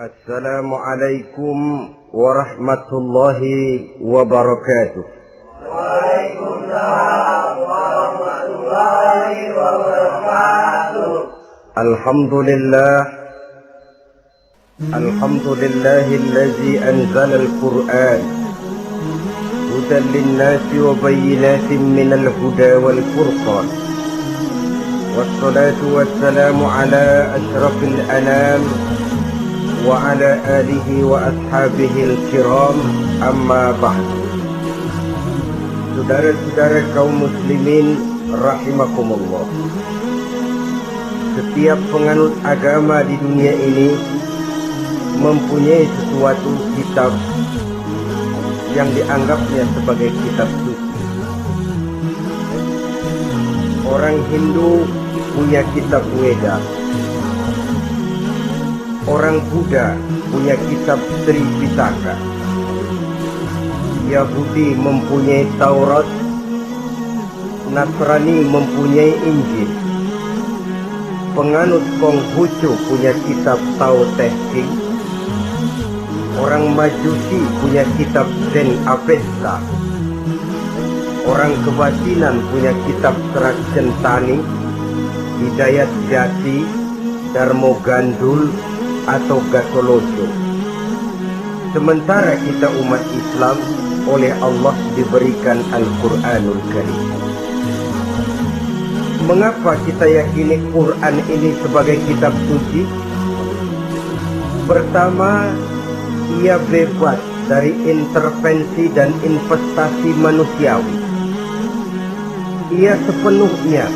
Assalamualaikum warahmatullahi wabarakatuh. Waalaikumsalam warahmatullahi wabarakatuh. Alhamdulillahillazi anzala al-Qur'an hudan lin-nasi wa bayyinatin minal huda wal furqan. Wassalatu wassalamu ala asyrafil anam wa ala alihi wa ashabihil kiram, amma ba'd. Saudara-saudara kaum muslimin rahimakumullah, setiap penganut agama di dunia ini mempunyai sesuatu kitab yang dianggapnya sebagai kitab suci. Orang Hindu punya kitab Weda, orang Buddha punya kitab Tripitaka, Yahudi mempunyai Taurat, Nasrani mempunyai Injil, penganut Konghucu punya kitab Tao Te Ching, orang Majusi punya kitab Zen Avesta, orang kebatinan punya kitab Serat Centani, Hidayat Jati, Darmo Gandul atau Gatoloco. Sementara kita umat Islam oleh Allah diberikan Al-Quranul Karim. Mengapa kita yakini Quran ini sebagai kitab suci? Pertama, ia bebas dari intervensi dan investasi manusiawi. Ia sepenuhnya,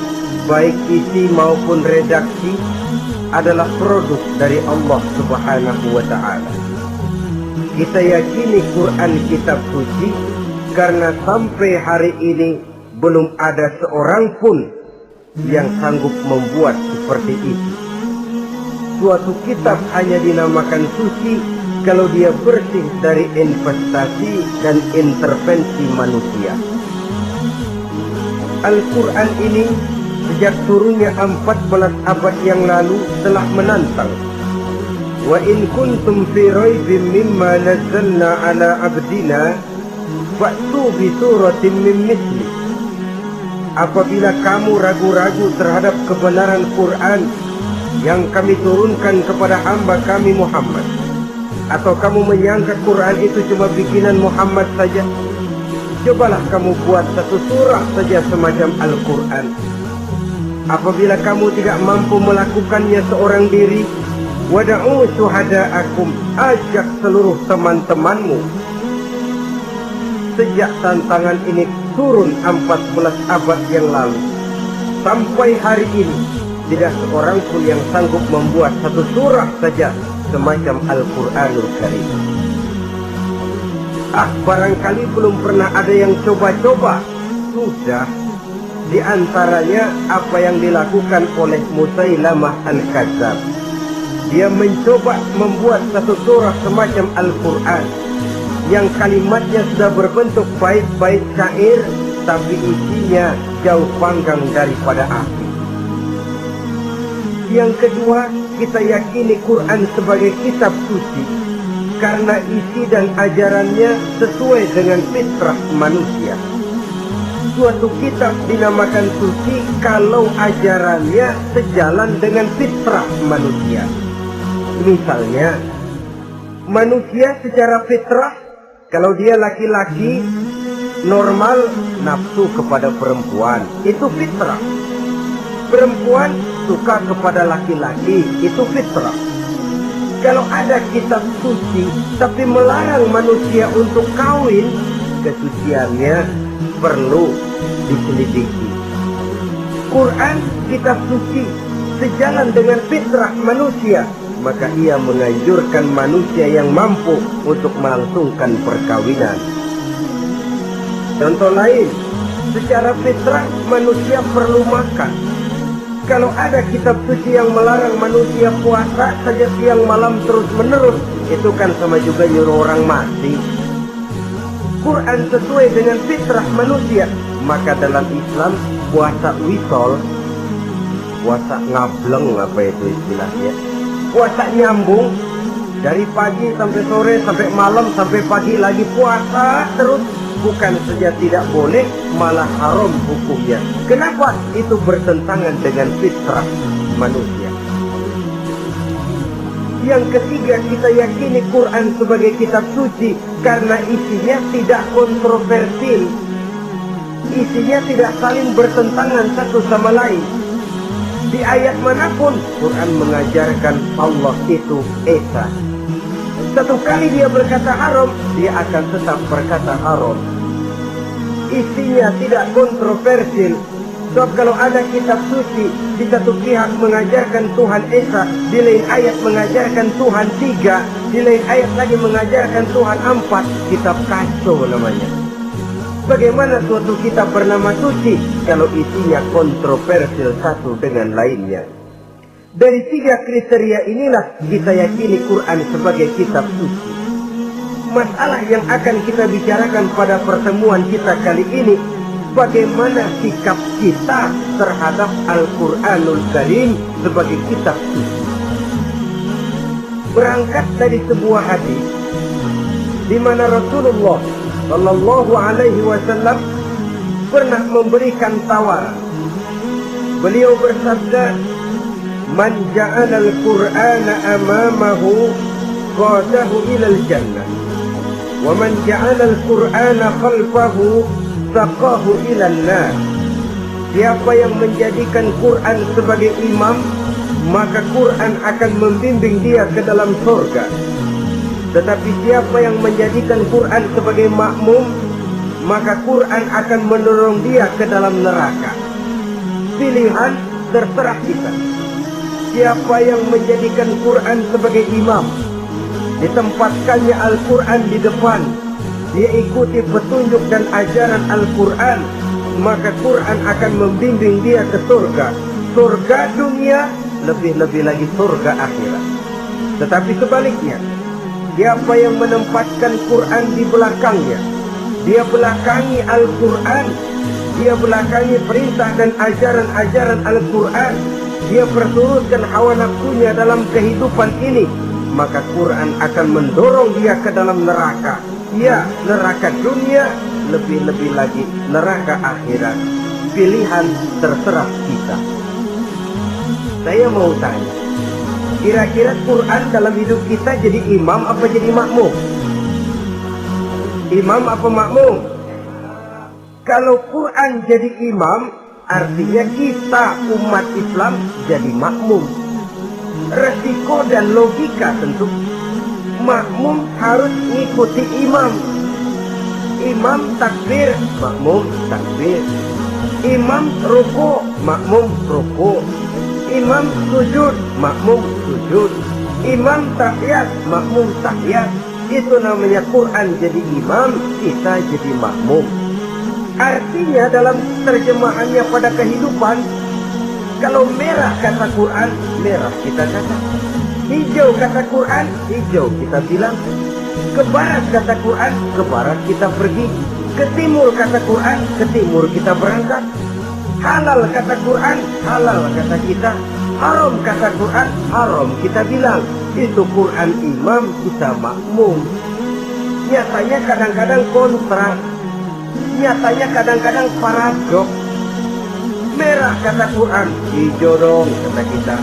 baik isi maupun redaksi, adalah produk dari Allah Subhanahu wa ta'ala. Kita yakini Quran kitab suci karena sampai hari ini belum ada seorang pun yang sanggup membuat seperti itu. Suatu kitab hanya dinamakan suci kalau dia bersih dari investasi dan intervensi manusia. Al-Quran ini sejak turunnya 14 abad yang lalu telah menantang. Wa in kuntum fi raibin mimma nazzalna ala abdina fa'tu bi suratin min mithli. Apabila kamu ragu-ragu terhadap kebenaran Quran yang kami turunkan kepada hamba kami Muhammad, atau kamu menyangka Quran itu cuma bikinan Muhammad saja, cobalah kamu buat satu surah saja semacam Al-Quran. Apabila kamu tidak mampu melakukannya seorang diri, wada'u syuhada'akum, ajak seluruh teman-temanmu. Sejak tantangan ini turun 14 abad yang lalu, sampai hari ini tidak seorang pun yang sanggup membuat satu surah saja semacam Al-Quranul Karim. Barangkali belum pernah ada yang coba-coba. Sudah. Di antaranya apa yang dilakukan oleh Musailamah Al-Kadzab. Dia mencoba membuat satu surah semacam Al-Quran yang kalimatnya sudah berbentuk bait-bait syair, tapi isinya jauh panggang daripada api. Yang kedua, kita yakini Quran sebagai kitab suci karena isi dan ajarannya sesuai dengan fitrah manusia. Suatu kitab dinamakan suci kalau ajarannya sejalan dengan fitrah manusia. Misalnya, manusia secara fitrah, kalau dia laki-laki, normal nafsu kepada perempuan, itu fitrah. Perempuan suka kepada laki-laki, itu fitrah. Kalau ada kitab suci tapi melarang manusia untuk kawin, kesuciannya perlu diselidiki. Quran kitab suci sejalan dengan fitrah manusia, maka ia menganjurkan manusia yang mampu untuk melangsungkan perkawinan. Contoh lain, secara fitrah manusia perlu makan. Kalau ada kitab suci yang melarang manusia puasa saja siang malam terus menerus, itu kan sama juga nyuruh orang mati. Quran sesuai dengan fitrah manusia, maka dalam Islam puasa wisol, puasa ngableng, apa itu istilahnya, puasa nyambung, Dari pagi sampai sore, sampai malam, sampai pagi lagi puasa terus. Bukan saja tidak boleh, malah haram hukumnya. Kenapa? Itu bertentangan dengan fitrah manusia. Yang ketiga, kita yakini Quran sebagai kitab suci karena isinya tidak kontroversial. Isinya tidak saling bertentangan satu sama lain. Di ayat manapun Quran mengajarkan Allah itu Esa. Satu kali dia berkata haram, dia akan tetap berkata haram. Isinya tidak kontroversial. Sebab kalau ada kitab suci, di satu pihak mengajarkan Tuhan Esa, di lain ayat mengajarkan Tuhan 3, di lain ayat lagi mengajarkan Tuhan 4, kitab kacau namanya. Bagaimana suatu kitab bernama suci kalau isinya kontroversial satu dengan lainnya? Dari 3 kriteria inilah kita yakini Quran sebagai kitab suci. Masalah yang akan kita bicarakan pada pertemuan kita kali ini, bagaimana sikap kita terhadap Al-Quranul Karim sebagai kitab suci. Berangkat dari sebuah hadis di mana Rasulullah Sallallahu Alaihi Wasallam pernah memberikan tawaran. Beliau bersabda, "Man ja'ala al-Qur'ana amamahu qadahu ila al-jannah, wa man ja'ala al-Qur'ana khalfahu saqahu ila an-nar." Siapa yang menjadikan Quran sebagai imam, maka Quran akan membimbing dia ke dalam surga. Tetapi siapa yang menjadikan Quran sebagai makmum, maka Quran akan mendorong dia ke dalam neraka. Pilihan terserah kita. Siapa yang menjadikan Quran sebagai imam, ditempatkannya Al-Quran di depan, dia ikuti petunjuk dan ajaran Al-Quran, maka Quran akan membimbing dia ke surga. Surga dunia, lebih-lebih lagi surga akhirat. Tetapi sebaliknya, siapa yang menempatkan Quran di belakangnya, dia belakangi Al-Quran, dia belakangi perintah dan ajaran-ajaran Al-Quran, dia perturutkan hawa nafsunya dalam kehidupan ini, maka Quran akan mendorong dia ke dalam neraka. Ya, neraka dunia, lebih-lebih lagi neraka akhirat. Pilihan terserah kita. Saya mau tanya, kira-kira Quran dalam hidup kita jadi imam apa jadi makmum? Imam apa makmum? Kalau Quran jadi imam, artinya kita umat Islam jadi makmum. Resiko dan logika tentu. Makmum harus mengikuti imam. Imam takbir, makmum takbir. Imam ruku, makmum ruku. Imam sujud, makmum sujud. Imam tahiyat, makmum tahiyat. Itu namanya Quran jadi imam, kita jadi makmum. Artinya dalam terjemahannya pada kehidupan, kalau merah kata Quran, merah kita kata. Hijau kata Quran, hijau kita bilang. Ke barat kata Quran, ke barat kita pergi. Ke timur kata Quran, ke timur kita berangkat. Halal kata Quran, halal kata kita. Haram kata Quran, haram kita bilang. Itu Quran imam, kita makmum. Nyatanya kadang-kadang kontras. Nyatanya kadang-kadang paradok. Merah kata Quran, hijau dong kata kita.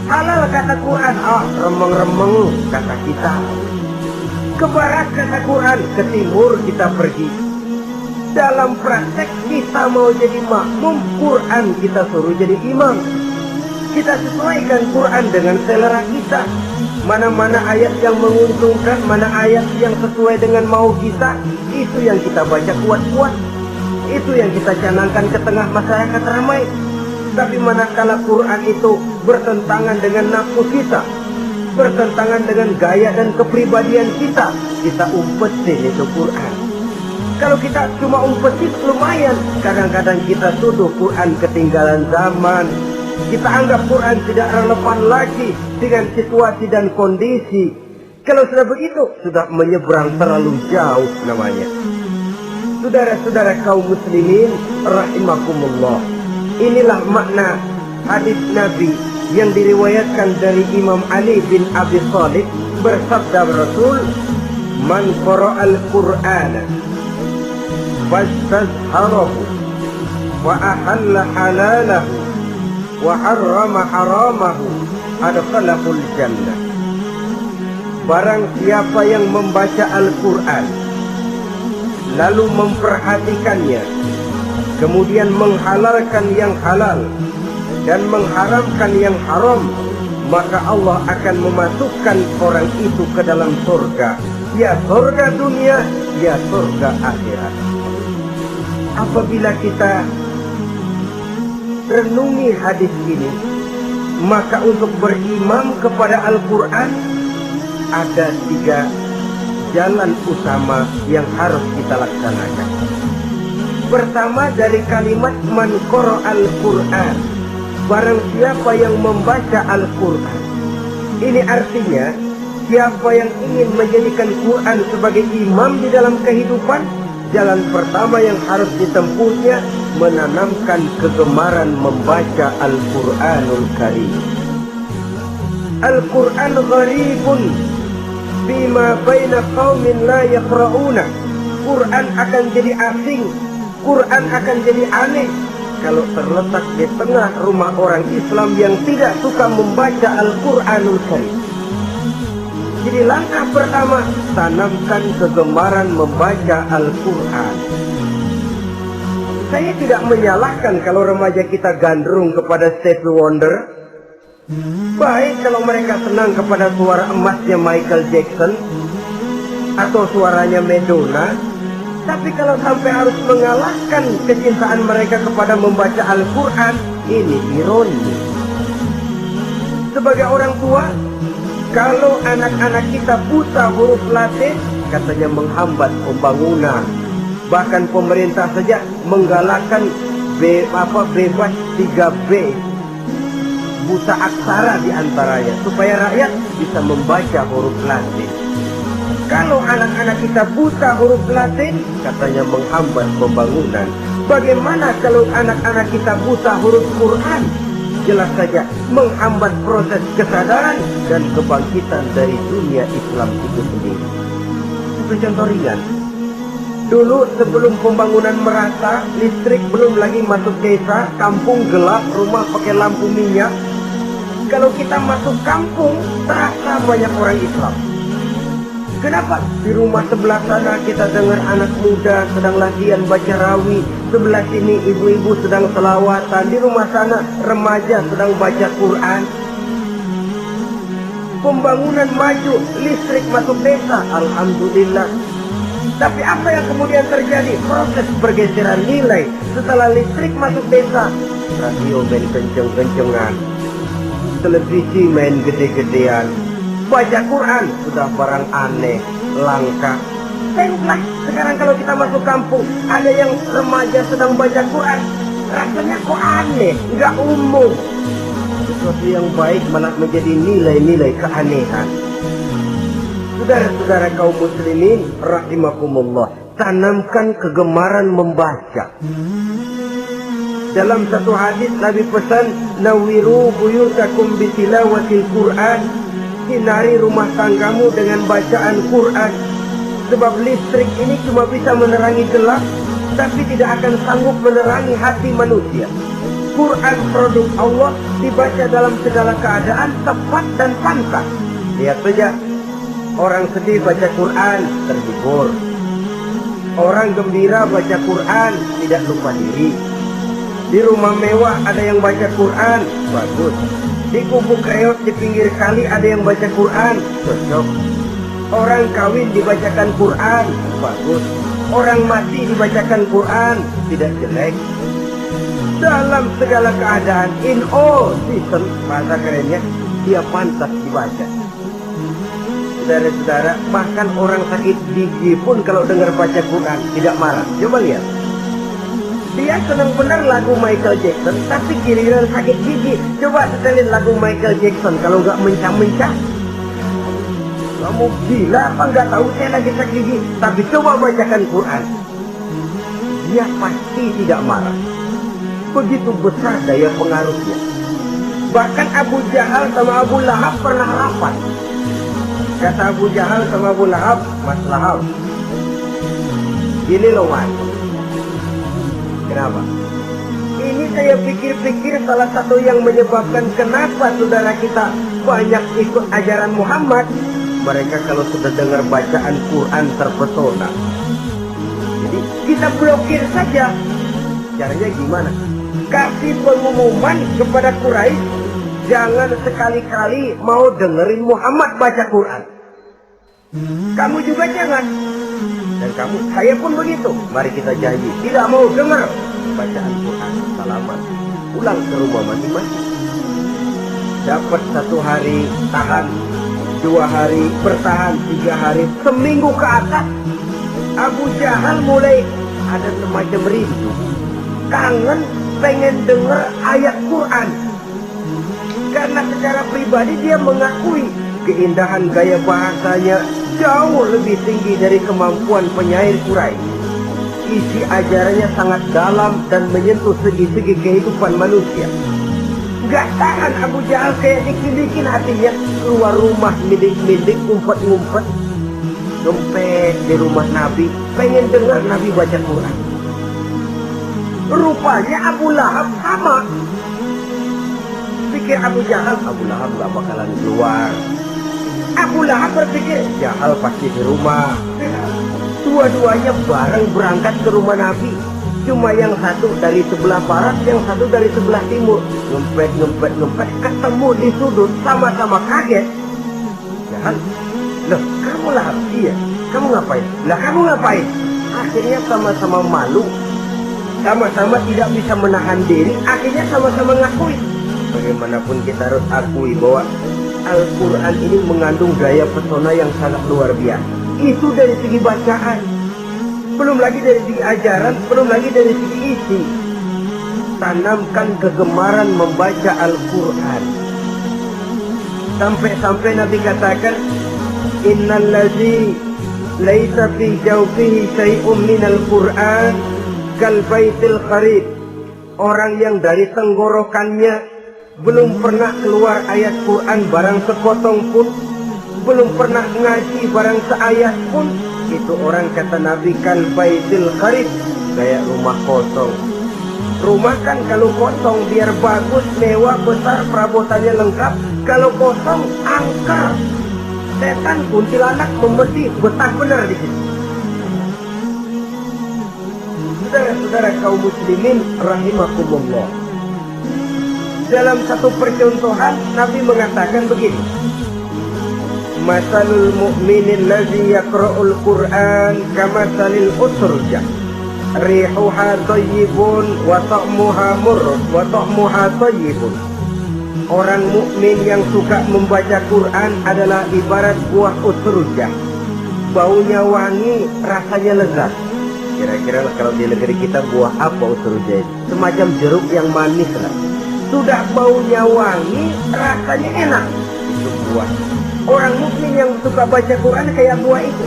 Halal kata Quran, remeng-remeng kata kita. Ke barat kata Quran, ke timur kita pergi. Dalam praktek kita mau jadi makmum, Quran kita suruh jadi imam. Kita sesuaikan Quran dengan selera kita. Mana-mana ayat yang menguntungkan, mana ayat yang sesuai dengan mau kita, itu yang kita baca kuat-kuat. Itu yang kita canangkan ke tengah masyarakat ramai. Tapi manakala Quran itu bertentangan dengan nafsu kita, bertentangan dengan gaya dan kepribadian kita, kita umpetin itu Quran. Kalau kita cuma umpetin lumayan, kadang-kadang kita tuduh Quran ketinggalan zaman. Kita anggap Quran tidak relevan lagi dengan situasi dan kondisi. Kalau sudah begitu, sudah menyeberang terlalu jauh namanya. Saudara-saudara kaum muslimin rahimakumullah. Inilah makna hadis Nabi yang diriwayatkan dari Imam Ali bin Abi Thalib, bersabda Rasul, "Man qara'al Qur'ana fastazharahu wa ahalla halalahu wa harrama haramahu adkhalahul jannah." Barang siapa yang membaca Al-Quran lalu memperhatikannya, kemudian menghalalkan yang halal dan mengharamkan yang haram, maka Allah akan memasukkan orang itu ke dalam surga, ya surga dunia, ya surga akhirat. Apabila kita renungi hadis ini, maka untuk berimam kepada Al-Quran ada 3 jalan utama yang harus kita laksanakan. Pertama, dari kalimat man qara'al Qur'an, barang siapa yang membaca Al-Quran. Ini artinya siapa yang ingin menjadikan Quran sebagai imam di dalam kehidupan, jalan pertama yang harus ditempuhnya menanamkan kegemaran membaca Al-Quranul Karim. Al-Quran gharibun bima baina qaumin la yaqra'una. Quran akan jadi asing, Quran akan jadi aneh kalau terletak di tengah rumah orang Islam yang tidak suka membaca Al-Quranul Karim. Jadi langkah pertama, tanamkan kegemaran membaca Al-Quran. Saya tidak menyalahkan kalau remaja kita gandrung kepada Stevie Wonder. Baik kalau mereka senang kepada suara emasnya Michael Jackson atau suaranya Madonna. Tapi kalau sampai harus mengalahkan kecintaan mereka kepada membaca Al-Quran, ini ironi. Sebagai orang tua, kalau anak-anak kita buta huruf Latin, katanya menghambat pembangunan. Bahkan pemerintah saja menggalakkan bebas 3B, buta aksara diantaranya, supaya rakyat bisa membaca huruf Latin. Kalau anak-anak kita buta huruf Latin, katanya menghambat pembangunan. Bagaimana kalau anak-anak kita buta huruf Quran? Jelas saja menghambat proses kesadaran dan kebangkitan dari dunia Islam itu sendiri. Itu contoh ringan. Dulu sebelum pembangunan merata, listrik belum lagi masuk desa, kampung gelap, rumah pakai lampu minyak. Kalau kita masuk kampung, terasa banyak orang Islam. Kenapa? Di rumah sebelah sana kita dengar anak muda sedang latihan baca rawi, sebelah sini ibu-ibu sedang selawatan, di rumah sana remaja sedang baca Quran. Pembangunan maju, listrik masuk desa, alhamdulillah. Tapi apa yang kemudian terjadi? Proses pergeseran nilai. Setelah listrik masuk desa, radio main kenceng-kencengan, televisi main gede-gedean, baca Quran sudah barang aneh, langka. Tengoklah sekarang kalau kita masuk kampung, ada yang remaja sedang baca Quran, rasanya kok aneh, nggak umum. Sesuatu yang baik malah menjadi nilai-nilai keanehan. Saudara-saudara kaum muslimin rahimakumullah, tanamkan kegemaran membaca. Dalam satu hadis Nabi pesan, nawiru buyutakum bitilawatil Quran, sinari rumah tanggamu dengan bacaan Quran. Sebab listrik ini cuma bisa menerangi gelap, tapi tidak akan sanggup menerangi hati manusia. Quran produk Allah dibaca dalam segala keadaan, tepat dan pantas. Lihat saja, orang sedih baca Quran, terhibur. Orang gembira baca Quran, tidak lupa diri. Di rumah mewah ada yang baca Quran, bagus. Di kubu kreot di pinggir kali ada yang baca Quran, cocok. Orang kawin dibacakan Quran, bagus. Orang mati dibacakan Quran, tidak jelek. Dalam segala keadaan, in all season, bahasa kerennya, dia pantas dibaca. Saudara-saudara, bahkan orang sakit gigi pun kalau dengar baca Quran tidak marah. Coba lihat. Dia senang benar lagu Michael Jackson, tapi giliran sakit gigi, coba setelin lagu Michael Jackson kalau nggak mencah-mencah. Kamu gila apa nggak tahu saya lagi sakit gigi, tapi coba bacakan Quran. Dia pasti tidak marah. Begitu besar daya pengaruhnya. Bahkan Abu Jahal sama Abu Lahab pernah rapat. Kata Abu Jahal sama Abu Lahab, Mas Lahab, ini loh Mas. Kenapa? Ini saya pikir-pikir salah satu yang menyebabkan kenapa saudara kita banyak ikut ajaran Muhammad. Mereka kalau sudah dengar bacaan Quran terpesona. Jadi kita blokir saja. Caranya gimana? Kasih pengumuman kepada Quraisy, jangan sekali-kali mau dengerin Muhammad baca Quran. Kamu juga jangan. Dan kamu, saya pun begitu. Mari kita janji, tidak mau dengar bacaan Quran. Salaman, pulang ke rumah masing-masing. Dapat 1 hari tahan, 2 hari bertahan, 3 hari, seminggu ke atas. Abu Jahal mulai ada semacam rindu, kangen, pengen dengar ayat Quran. Karena secara pribadi dia mengakui keindahan gaya bahasanya jauh lebih tinggi dari kemampuan penyair Quraisy. Isi ajarannya sangat dalam dan menyentuh segi-segi kehidupan manusia. Gak tahan Abu Jahal, kayak bikin hatinya. Keluar rumah milik-milik, ngumpet-ngumpet, dompet di rumah Nabi, pengen dengar Nabi baca Quran. Rupanya Abu Lahab sama. Pikir Abu Jahal, Abu Lahab gak bakalan keluar. Abu Lahab berpikir, Jahal pasti di rumah. Dua-duanya bareng berangkat ke rumah Nabi. Cuma yang satu dari sebelah barat, yang satu dari sebelah timur. Ngempet, ketemu di sudut, sama-sama kaget. Jahal, loh kamu Lahab? Iya. Kamu ngapain? Lah kamu ngapain? Akhirnya sama-sama malu. Sama-sama tidak bisa menahan diri. Akhirnya sama-sama ngakui. Bagaimanapun kita harus akui bahwa Al-Quran ini mengandung gaya pesona yang sangat luar biasa. Itu dari segi bacaan, belum lagi dari segi ajaran, belum lagi dari segi isi. Tanamkan kegemaran membaca Al-Quran. Sampai-sampai Nabi katakan, Innal ladzi laisa fi jawfihi syai'un minal Quran kal baitil kharib. Orang yang dari tenggorokannya belum pernah keluar ayat Quran barang sepotong pun, belum pernah ngaji barang seayat pun, itu orang kata Nabi kal baitil kharib, kayak rumah kosong. Rumah kan kalau kosong biar bagus, mewah, besar, perabotannya lengkap. Kalau kosong, angker. Setan, kuntilanak, membesi, betah benar di situ. Saudara-saudara kaum muslimin rahimakumullah. Dalam satu percontohan Nabi mengatakan begini, Masalul mu'minin ladzi yaqra'ul Qur'an kamasalil utrujah rihuha thayyibun wa ta'muha murr wa ta'muha thayyibun. Orang mukmin yang suka membaca Quran adalah ibarat buah utrujah. Baunya wangi, rasanya lezat. Kira-kira kalau di negeri kita buah apa utrujah? Semacam jeruk yang manis lah. Sudah baunya wangi, rasanya enak. Itu buah. Orang mukmin yang suka baca Quran kayak buah itu.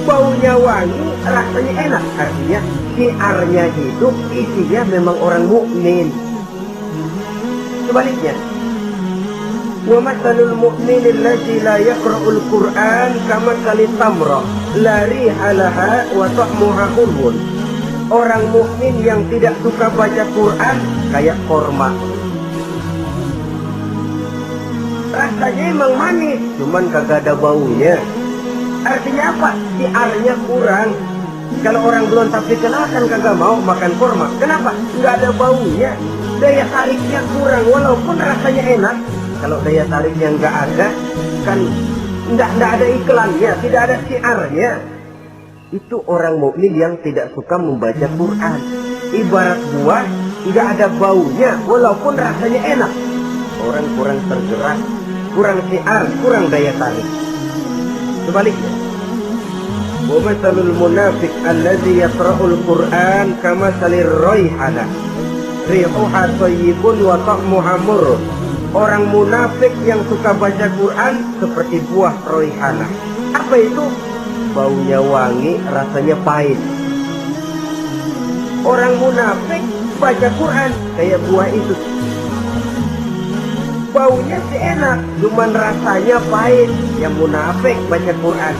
Baunya wangi, rasanya enak. Artinya syiarnya hidup, isinya memang orang mukmin. Sebaliknya, wa masalul mu'minil ladzi la yaqra'ul Qur'an kamasalit tamrah la riha laha wa ta'muha hulwun. Orang mukmin yang tidak suka baca Quran kayak korma. Rasanya emang manis, cuman kagak ada baunya. Artinya apa? Siarnya kurang. Kalau orang belum tapi kenal kan kagak mau makan korma. Kenapa? Nggak ada baunya. Daya tariknya kurang, walaupun rasanya enak. Kalau daya tariknya nggak ada, kan nggak ada iklannya, tidak ada siarnya. Itu orang mukmin yang tidak suka membaca Quran. Ibarat buah, nggak ada baunya, walaupun rasanya enak. Orang kurang tergerak, kurang siar, kurang daya tarik. Sebaliknya, wa masalul munafiq alladzi yaqra'ul Qur'an kamasalir raihana rihuha thayyibun wa ta'muha murr. Orang munafik yang suka baca Quran seperti buah raihana. Apa itu? Baunya wangi, rasanya pahit. Orang munafik baca Quran kayak buah itu. Baunya sih enak, cuman rasanya pahit. Yang munafik baca Quran.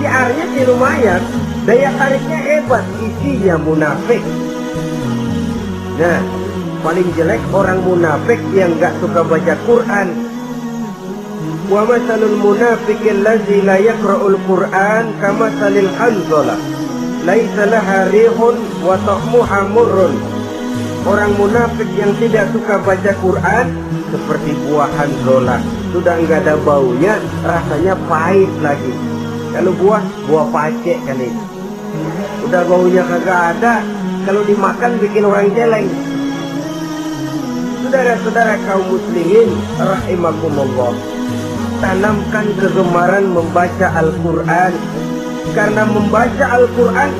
Siarnya sih lumayan, daya tariknya hebat, isinya munafik. Nah, paling jelek orang munafik yang gak suka baca Quran. Wa masalul munafiqil ladzi la yaqra'ul Qur'an kamasalil hanzalah laisa laha rihun wa ta'muha murrun. Orang munafik yang tidak suka baca Quran seperti buah hanzalah, sudah enggak ada baunya, rasanya pahit lagi. Kalau buah pacek kali. Udah baunya kagak ada, kalau dimakan bikin orang jelek. Saudara-saudara kaum muslimin rahimakumullah, tanamkan kegemaran membaca Al-Qur'an, karena membaca Al-Qur'an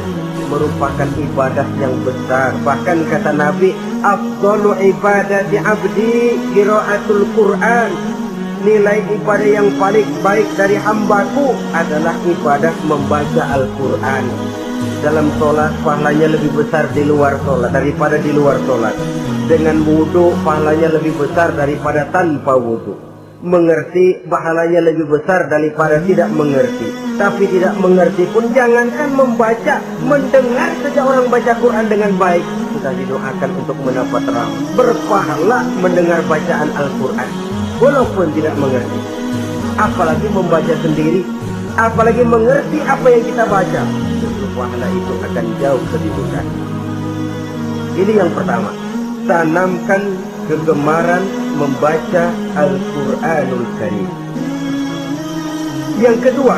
merupakan ibadah yang besar. Bahkan kata Nabi, afdalu ibadati abdi qiraatul Qur'an. Nilai ibadah yang paling baik dari hambaku adalah ibadah membaca Al-Qur'an. Dalam sholat pahalanya lebih besar di luar sholat daripada di luar sholat. Dengan wudu pahalanya lebih besar daripada tanpa wudu. Mengerti pahalanya lebih besar daripada tidak mengerti. Tapi tidak mengerti pun jangankan membaca, mendengar saja orang baca Quran dengan baik sudah didoakan untuk mendapat rahmat. Berpahala mendengar bacaan Al-Quran walaupun tidak mengerti. Apalagi membaca sendiri, apalagi mengerti apa yang kita baca, justru pahala itu akan jauh lebih besar. Ini yang pertama, tanamkan kegemaran membaca Al-Quranul Karim. Yang kedua,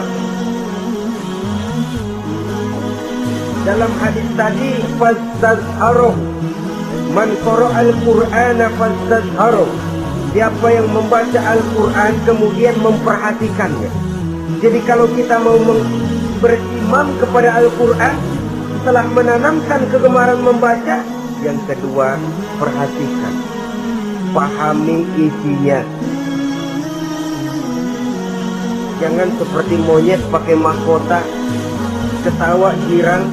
dalam hadis tadi, fastazharuh, man qara'al Qur'ana fastazharuh. Siapa yang membaca Al-Quran kemudian memperhatikannya. Jadi kalau kita mau berimam kepada Al-Quran, setelah menanamkan kegemaran membaca, yang kedua, perhatikan, pahami isinya. Jangan seperti monyet pakai mahkota, ketawa girang,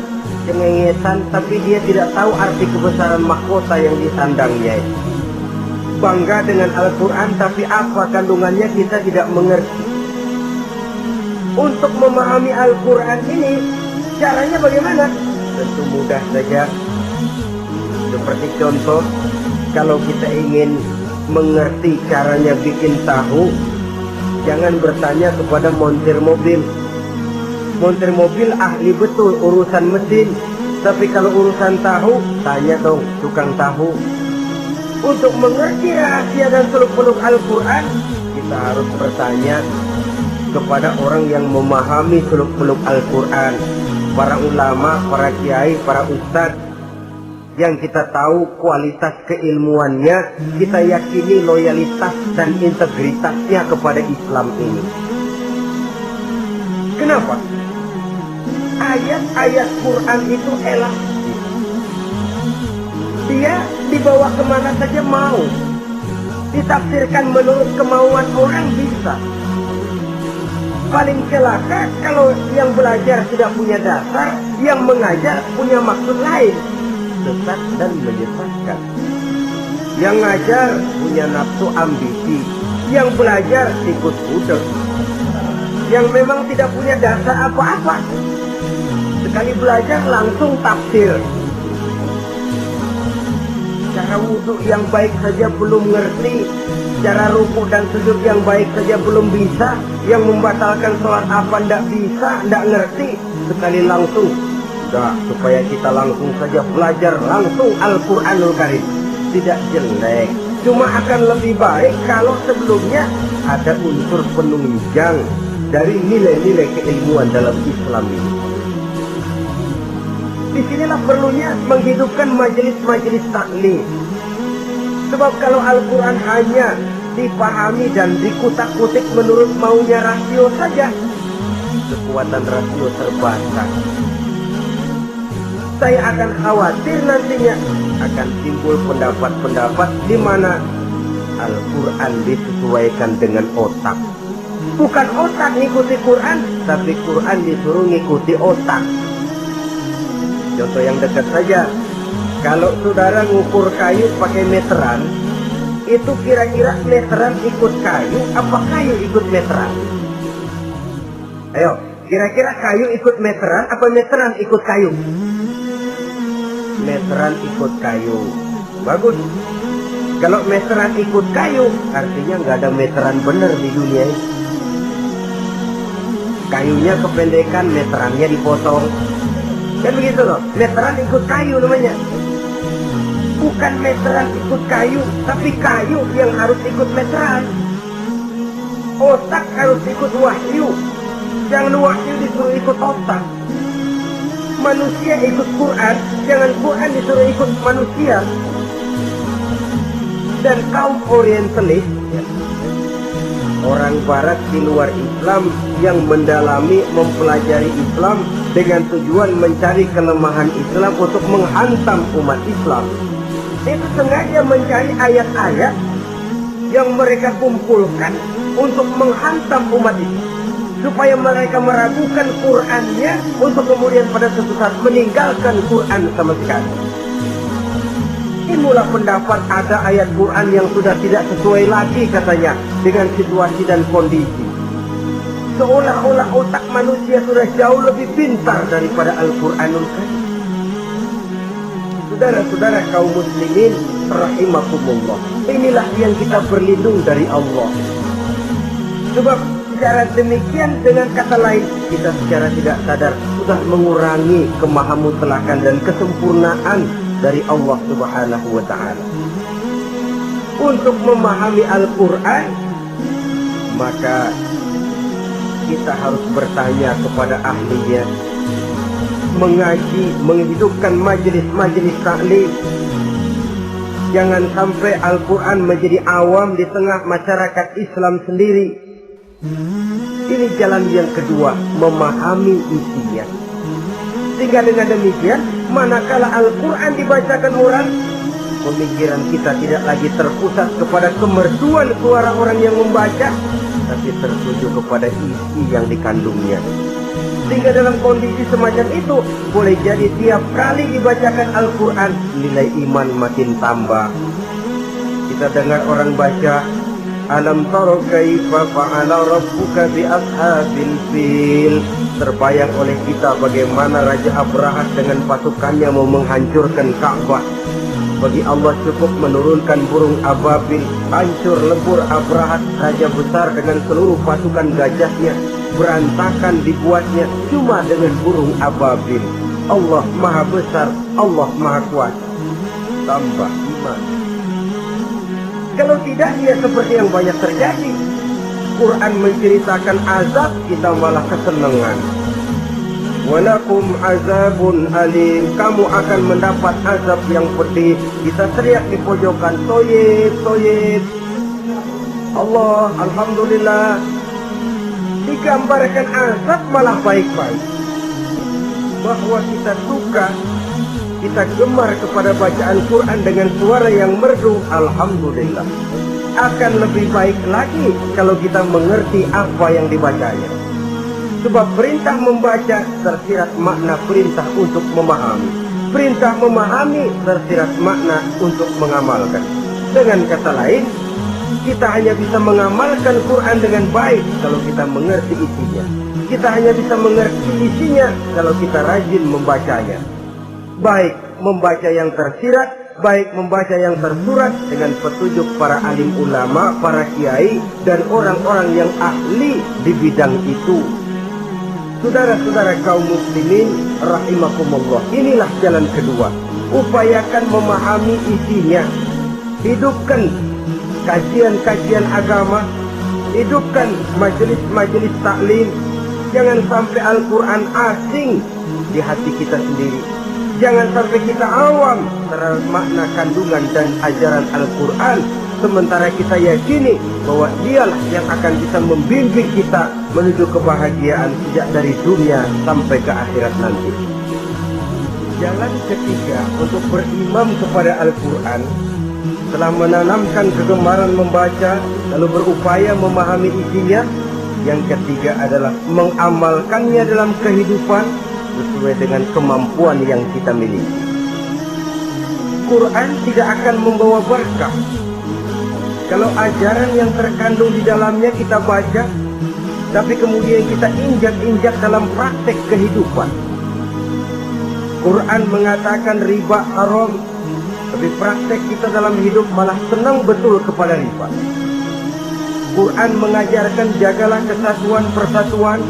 cengengesan, tapi dia tidak tahu arti kebesaran mahkota yang disandangnya. Bangga dengan Al-Quran, tapi apa kandungannya kita tidak mengerti. Untuk memahami Al-Quran ini, caranya bagaimana? Tentu mudah saja. Seperti contoh, kalau kita ingin mengerti caranya bikin tahu, jangan bertanya kepada montir mobil. Montir mobil ahli betul urusan mesin, tapi kalau urusan tahu, tanya dong tukang tahu. Untuk mengerti rahasia dan seluk-beluk Al-Quran, kita harus bertanya kepada orang yang memahami seluk-beluk Al-Quran, para ulama, para kiai, para ustadz, yang kita tahu kualitas keilmuannya, kita yakini loyalitas dan integritasnya kepada Islam ini. Kenapa? Ayat-ayat Quran itu elastis. Dia dibawa kemana saja mau. Ditafsirkan menurut kemauan orang bisa. Paling celaka kalau yang belajar tidak punya dasar, yang mengajar punya maksud lain, sesat dan menyesatkan. Yang ngajar punya nafsu ambisi, yang belajar ikut budek, yang memang tidak punya dasar apa-apa. Sekali belajar langsung tafsir. Cara wudhu yang baik saja belum ngerti, cara rukuk dan sujud yang baik saja belum bisa, yang membatalkan sholat apa ndak bisa, ndak ngerti. Sekali langsung, sudah, supaya kita langsung saja belajar langsung Al-Quranul Karim. Tidak jelek, cuma akan lebih baik kalau sebelumnya ada unsur penunjang dari nilai-nilai keilmuan dalam Islam ini. Disinilah perlunya menghidupkan majelis-majelis taklim. Sebab kalau Al-Quran hanya dipahami dan dikutak-kutik menurut maunya rasio saja, kekuatan rasio terbatas. Saya akan khawatir nantinya akan timbul pendapat-pendapat di mana Al-Quran disesuaikan dengan otak. Bukan otak ngikuti Quran, tapi Quran disuruh ngikuti otak. Contoh yang dekat saja, kalau saudara ngukur kayu pakai meteran, Itu kira-kira meteran ikut kayu, apa kayu ikut meteran? Ayo, kira-kira kayu ikut meteran, apa meteran ikut kayu? Meteran ikut kayu. Bagus. Kalau meteran ikut kayu, artinya nggak ada meteran bener di dunia ini. Kayunya kependekan, meterannya dipotong. Kan begitu loh, meteran ikut kayu namanya. Bukan meteran ikut kayu, tapi kayu yang harus ikut meteran. Otak harus ikut wahyu. Jangan wahyu disuruh ikut otak. Manusia ikut Quran, jangan Quran disuruh ikut manusia. Dan kaum orientalis, orang barat di luar Islam yang mendalami, mempelajari Islam dengan tujuan mencari kelemahan Islam untuk menghantam umat Islam, itu sengaja mencari ayat-ayat yang mereka kumpulkan untuk menghantam umat Islam, supaya mereka meragukan Qurannya untuk kemudian pada suatu saat meninggalkan Quran sama sekali. Inilah pendapat ada ayat Quran yang sudah tidak sesuai lagi katanya dengan situasi dan kondisi. Seolah-olah otak manusia sudah jauh lebih pintar daripada Al-Quranul Karim. Saudara-saudara kaum muslimin rahimakumullah, inilah yang kita berlindung dari Allah. Sebab secara demikian, dengan kata lain, kita secara tidak sadar sudah mengurangi kemahamutlakan dan kesempurnaan dari Allah Subhanahu wa ta'ala. Untuk memahami Al-Quran, maka kita harus bertanya kepada ahlinya, mengaji, menghidupkan majelis-majelis taklim. Jangan sampai Al-Quran menjadi awam di tengah masyarakat Islam sendiri. Ini jalan yang kedua, memahami isinya. Sehingga dengan demikian, manakala Al-Quran dibacakan orang, pemikiran kita tidak lagi terpusat kepada kemerduan suara orang yang membaca, tapi tertuju kepada isi yang dikandungnya. Sehingga dalam kondisi semacam itu, boleh jadi tiap kali dibacakan Al-Quran, nilai iman makin tambah. Kita dengar orang baca, Alam tara kaifa fa'ala rabbuka bi ashabil fil. Terbayang oleh kita bagaimana Raja Abraha dengan pasukannya mau menghancurkan Ka'bah. Bagi Allah cukup menurunkan burung ababil, hancur lebur Abraha, raja besar dengan seluruh pasukan gajahnya, berantakan dibuatnya cuma dengan burung ababil. Allah maha besar, Allah maha kuasa. Tambah iman. Kalau tidak, dia seperti yang banyak terjadi. Quran menceritakan azab, kita malah kesenangan. Walakum azabun alim, kamu akan mendapat azab yang pedih. Kita teriak di pojokan, toyib, toyib. Allah, alhamdulillah. Digambarkan azab malah baik-baik. Bahwa kita suka, kita gemar kepada bacaan Quran dengan suara yang merdu, alhamdulillah. Akan lebih baik lagi kalau kita mengerti apa yang dibacanya. Sebab perintah membaca tersirat makna perintah untuk memahami. Perintah memahami tersirat makna untuk mengamalkan. Dengan kata lain, kita hanya bisa mengamalkan Quran dengan baik kalau kita mengerti isinya. Kita hanya bisa mengerti isinya kalau kita rajin membacanya. Baik membaca yang tersirat, baik membaca yang tersurat dengan petunjuk para alim ulama, para kiai, dan orang-orang yang ahli di bidang itu. Saudara-saudara kaum muslimin rahimakumullah, inilah jalan kedua. Upayakan memahami isinya. Hidupkan kajian-kajian agama, hidupkan majelis-majelis taklim. Jangan sampai Al-Quran asing di hati kita sendiri. Jangan sampai kita awam terhadap makna kandungan dan ajaran Al-Quran, sementara kita yakini bahwa dialah yang akan bisa membimbing kita menuju kebahagiaan sejak dari dunia sampai ke akhirat nanti. Jalan ketiga untuk berimam kepada Al-Quran, setelah menanamkan kegemaran membaca, lalu berupaya memahami isinya, yang ketiga adalah mengamalkannya dalam kehidupan sesuai dengan kemampuan yang kita miliki. Quran tidak akan membawa berkah Kalau ajaran yang terkandung di dalamnya kita baca, tapi kemudian kita injak-injak dalam praktek kehidupan. Quran mengatakan riba haram, tapi praktek kita dalam hidup malah senang betul kepada riba. Quran mengajarkan jagalah kesatuan persatuan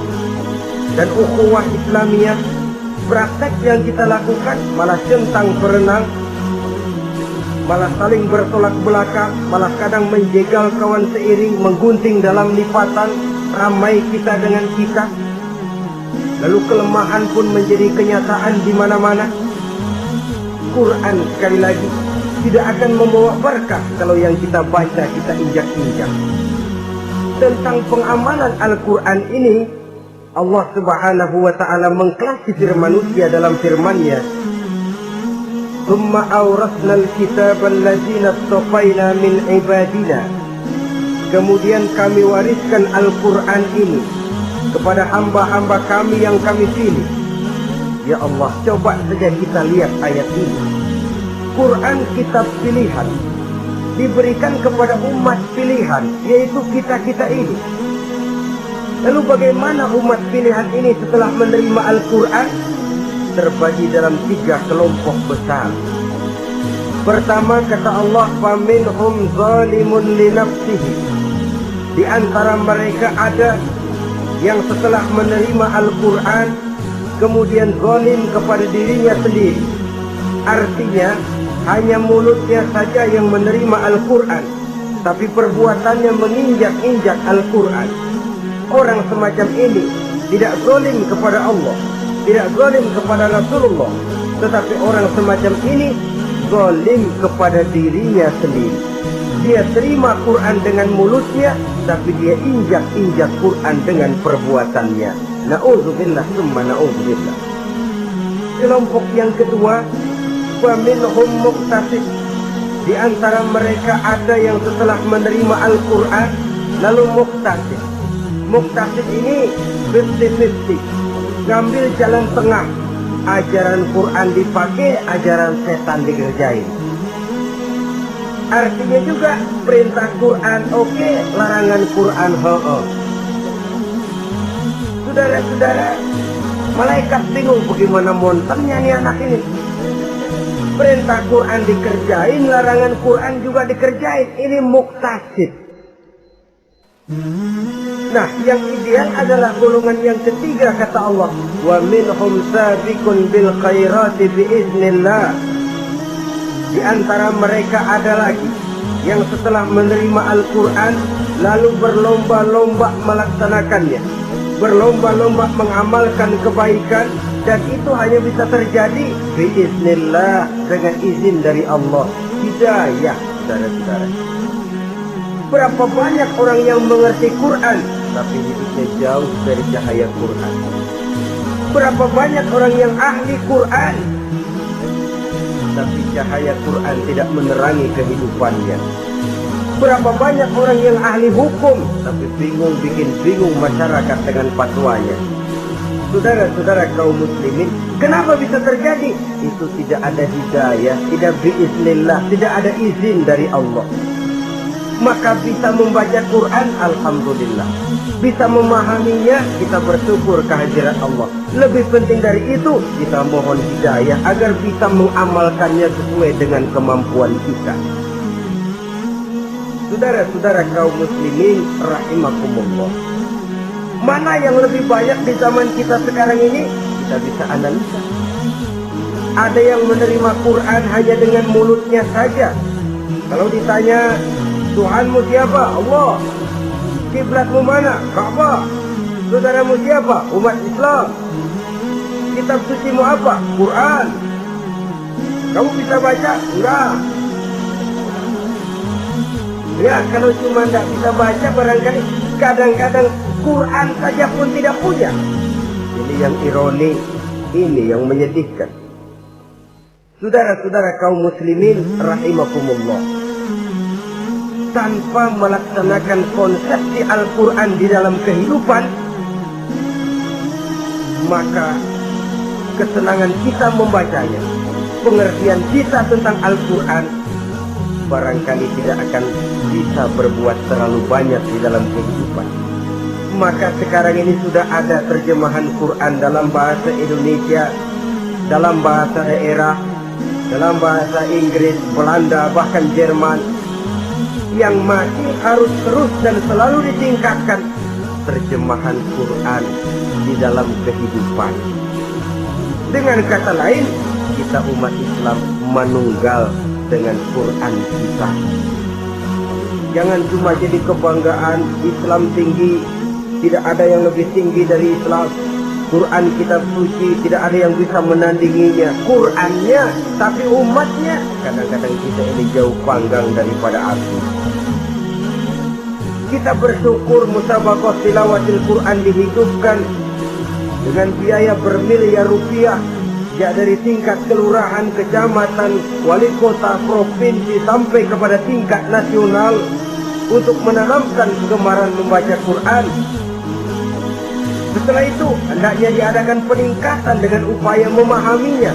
dan ukhuwah Islamiyah. Praktek yang kita lakukan malah centang berenang, malah saling bertolak belakang, malah kadang menjegal kawan seiring, menggunting dalam lipatan, ramai kita dengan kita. Lalu kelemahan pun menjadi kenyataan di mana-mana. Quran sekali lagi tidak akan membawa berkah kalau yang kita baca kita injak-injak. Tentang pengamalan Al-Quran ini, Allah Subhanahu wa ta'ala mengklasifikasi manusia dalam firman-Nya, "Tsumma awrasnal kitaba allazina istafaina min ibadina." Kemudian kami wariskan Al-Quran ini kepada hamba-hamba kami yang kami pilih. Ya Allah, coba saja kita lihat ayat ini. Quran kitab pilihan diberikan kepada umat pilihan, yaitu kita-kita ini. Lalu bagaimana umat pilihan ini setelah menerima Al-Quran? Terbagi dalam 3 kelompok besar. Pertama, kata Allah, "Faminhum zalimun li nafsihi." Di antara mereka ada yang setelah menerima Al-Quran kemudian zalim kepada dirinya sendiri. Artinya hanya mulutnya saja yang menerima Al-Quran, tapi perbuatannya menginjak-injak Al-Quran. Orang semacam ini tidak zalim kepada Allah, tidak zalim kepada Rasulullah, tetapi orang semacam ini zalim kepada dirinya sendiri. Dia terima Quran dengan mulutnya, tapi dia injak-injak Quran dengan perbuatannya. Na'udzubillah summa na'udzubillah. Kelompok yang kedua, وَمِنْهُمْ مُقْتَصِدٌ. Di antara mereka ada yang setelah menerima Al-Quran lalu muqtasid. Muqtasid ini 50-50, ngambil jalan tengah. Ajaran Quran dipakai, ajaran setan dikerjain. Artinya juga perintah Quran oke, larangan Quran ho-ho. Saudara-saudara, malaikat bingung bagaimana monternya nih anak ini. Perintah Quran dikerjain, larangan Quran juga dikerjain. Ini muqtasid. Nah, yang ideal adalah golongan yang ketiga, kata Allah, "Wa minhum sabiqun bil khairati biiznillah." Di antara mereka ada lagi yang setelah menerima Al-Quran lalu berlomba-lomba melaksanakannya, berlomba-lomba mengamalkan kebaikan, dan itu hanya bisa terjadi biiznillah, dengan izin dari Allah. Hidayah, saudara-saudara. Berapa banyak orang yang mengerti Quran tapi hidupnya jauh dari cahaya Quran. Berapa banyak orang yang ahli Quran tapi cahaya Quran tidak menerangi kehidupannya. Berapa banyak orang yang ahli hukum tapi bikin bingung masyarakat dengan fatwanya. Saudara-saudara kaum muslimin, kenapa bisa terjadi? Itu tidak ada hidayah, tidak biiznillah, tidak ada izin dari Allah. Maka bisa membaca Quran, alhamdulillah. Bisa memahaminya, kita bersyukur kehadiran Allah. Lebih penting dari itu, kita mohon hidayah agar bisa mengamalkannya sesuai dengan kemampuan kita. Saudara-saudara kaum muslimin rahimakumullah, mana yang lebih banyak di zaman kita sekarang ini? Kita bisa analisa. Ada yang menerima Quran hanya dengan mulutnya saja. Kalau ditanya, Tuhanmu siapa? Allah. Kiblatmu mana? Ka'bah. Saudaramu siapa? Umat Islam. Kitab sucimu apa? Quran. Kamu bisa baca? Enggak. Ya, kalau cuma tidak bisa baca, barangkali kadang-kadang Quran saja pun tidak punya. Ini yang ironi, ini yang menyedihkan. Saudara-saudara kaum muslimin rahimakumullah, tanpa melaksanakan konsepsi Al-Quran di dalam kehidupan, maka kesenangan kita membacanya, pengertian kita tentang Al-Quran barangkali tidak akan bisa berbuat terlalu banyak di dalam kehidupan. Maka sekarang ini sudah ada terjemahan Quran dalam bahasa Indonesia, dalam bahasa daerah, dalam bahasa Inggris, Belanda, bahkan Jerman, yang masih harus terus dan selalu ditingkatkan terjemahan Quran di dalam kehidupan. Dengan kata lain, kita umat Islam menunggal dengan Quran kita. Jangan cuma jadi kebanggaan Islam tinggi, tidak ada yang lebih tinggi dari Islam. Quran kitab suci, tidak ada yang bisa menandinginya. Qurannya, tapi umatnya, kadang-kadang kita ini jauh panggang daripada api. Kita bersyukur musabaqah tilawatil Quran dihidupkan dengan biaya bermiliar rupiah, ya dari tingkat kelurahan, kecamatan, wali kota, provinsi sampai kepada tingkat nasional untuk menanamkan kegemaran membaca Quran. Setelah itu hendaknya diadakan peningkatan dengan upaya memahaminya,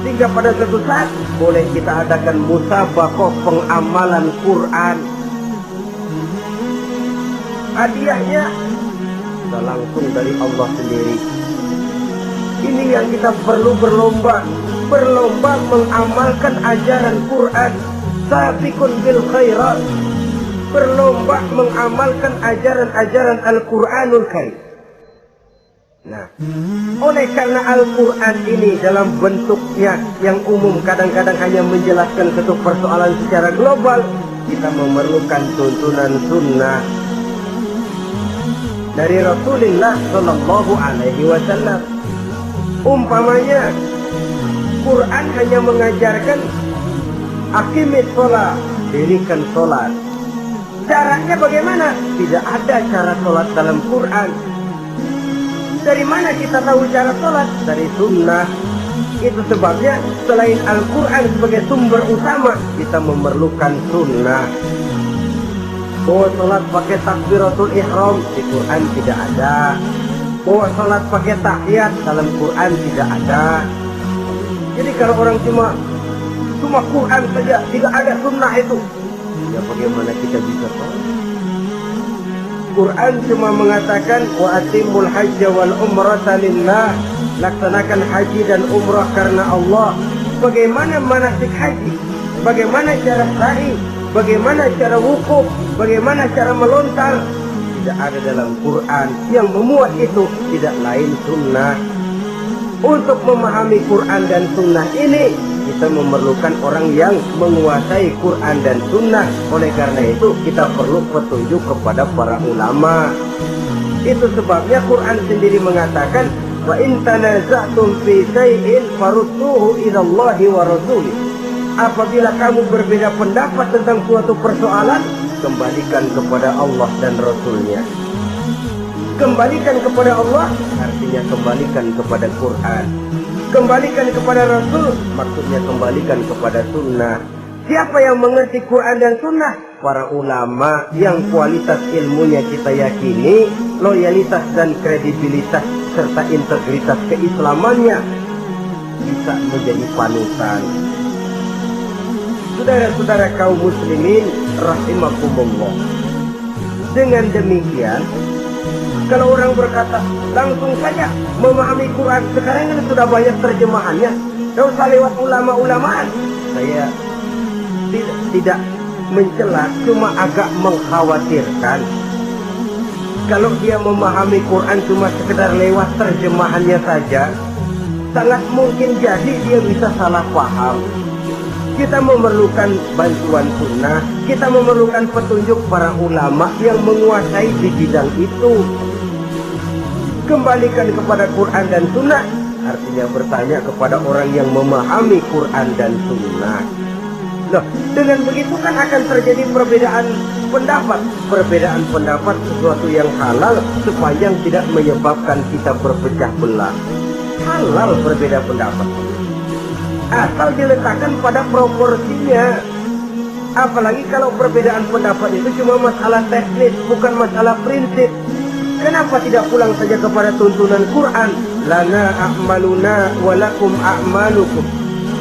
sehingga pada suatu saat boleh kita adakan musabaqah pengamalan Quran. Hadiahnya sudah langsung dari Allah sendiri. Ini yang kita perlu berlomba mengamalkan ajaran Quran. Sabiqun bil khairat, berlomba mengamalkan ajaran-ajaran Al-Quranul Karim. Nah, oleh karena Al-Quran ini dalam bentuknya yang umum kadang-kadang hanya menjelaskan satu persoalan secara global, kita memerlukan tuntunan sunnah dari Rasulullah Shallallahu Alaihi Wasallam. Umpamanya, Quran hanya mengajarkan aqimis sholat, dirikan sholat. Caranya bagaimana? Tidak ada cara sholat dalam Quran. Dari mana kita tahu cara sholat? Dari sunnah. Itu sebabnya selain Al-Quran sebagai sumber utama, kita memerlukan sunnah. Bahwa sholat pakai takbiratul ihram di Quran tidak ada. Bahwa sholat pakai tahiyat dalam Quran tidak ada. Jadi kalau orang cuma Quran saja, tidak ada sunnah itu, ya bagaimana kita bisa sholat? Quran cuma mengatakan wa atimul hajja wal umrata lillah, laksanakan haji dan umrah karena Allah. Bagaimana manasik haji? Bagaimana cara sa'i? Bagaimana cara wukuf? Bagaimana cara melontar? Tidak ada dalam Quran. Yang memuat itu tidak lain sunnah. Untuk memahami Quran dan sunnah ini, kita memerlukan orang yang menguasai Quran dan sunnah. Oleh karena itu kita perlu petunjuk kepada para ulama. Itu sebabnya Quran sendiri mengatakan wa in tanaza'tum fi shay'in farudduhu ila Allahi wa rasulih. Apabila kamu berbeda pendapat tentang suatu persoalan, kembalikan kepada Allah dan Rasulnya. Kembalikan kepada Allah artinya kembalikan kepada Quran. Kembalikan kepada Rasul maksudnya kembalikan kepada sunnah. Siapa yang mengerti Quran dan sunnah? Para ulama yang kualitas ilmunya kita yakini, loyalitas dan kredibilitas serta integritas keislamannya bisa menjadi panutan. Saudara-saudara kaum muslimin rahimakumullah. Dengan demikian, kalau orang berkata langsung saja memahami Quran, sekarang ini sudah banyak terjemahannya, tidak usah lewat ulama-ulamaan. Saya tidak mencela, cuma agak mengkhawatirkan kalau dia memahami Quran cuma sekedar lewat terjemahannya saja, sangat mungkin jadi dia bisa salah paham. Kita memerlukan bantuan sunnah, kita memerlukan petunjuk para ulama yang menguasai di bidang itu. Kembalikan kepada Quran dan sunnah artinya bertanya kepada orang yang memahami Quran dan sunnah. Loh, dengan begitu kan akan terjadi perbedaan pendapat. Perbedaan pendapat sesuatu yang halal sepanjang tidak menyebabkan kita berpecah belah. Halal berbeda pendapat, asal diletakkan pada proporsinya. Apalagi kalau perbedaan pendapat itu cuma masalah teknis, bukan masalah prinsip. Kenapa tidak pulang saja kepada tuntunan Quran? Lana a'maluna wa lakum a'malukum.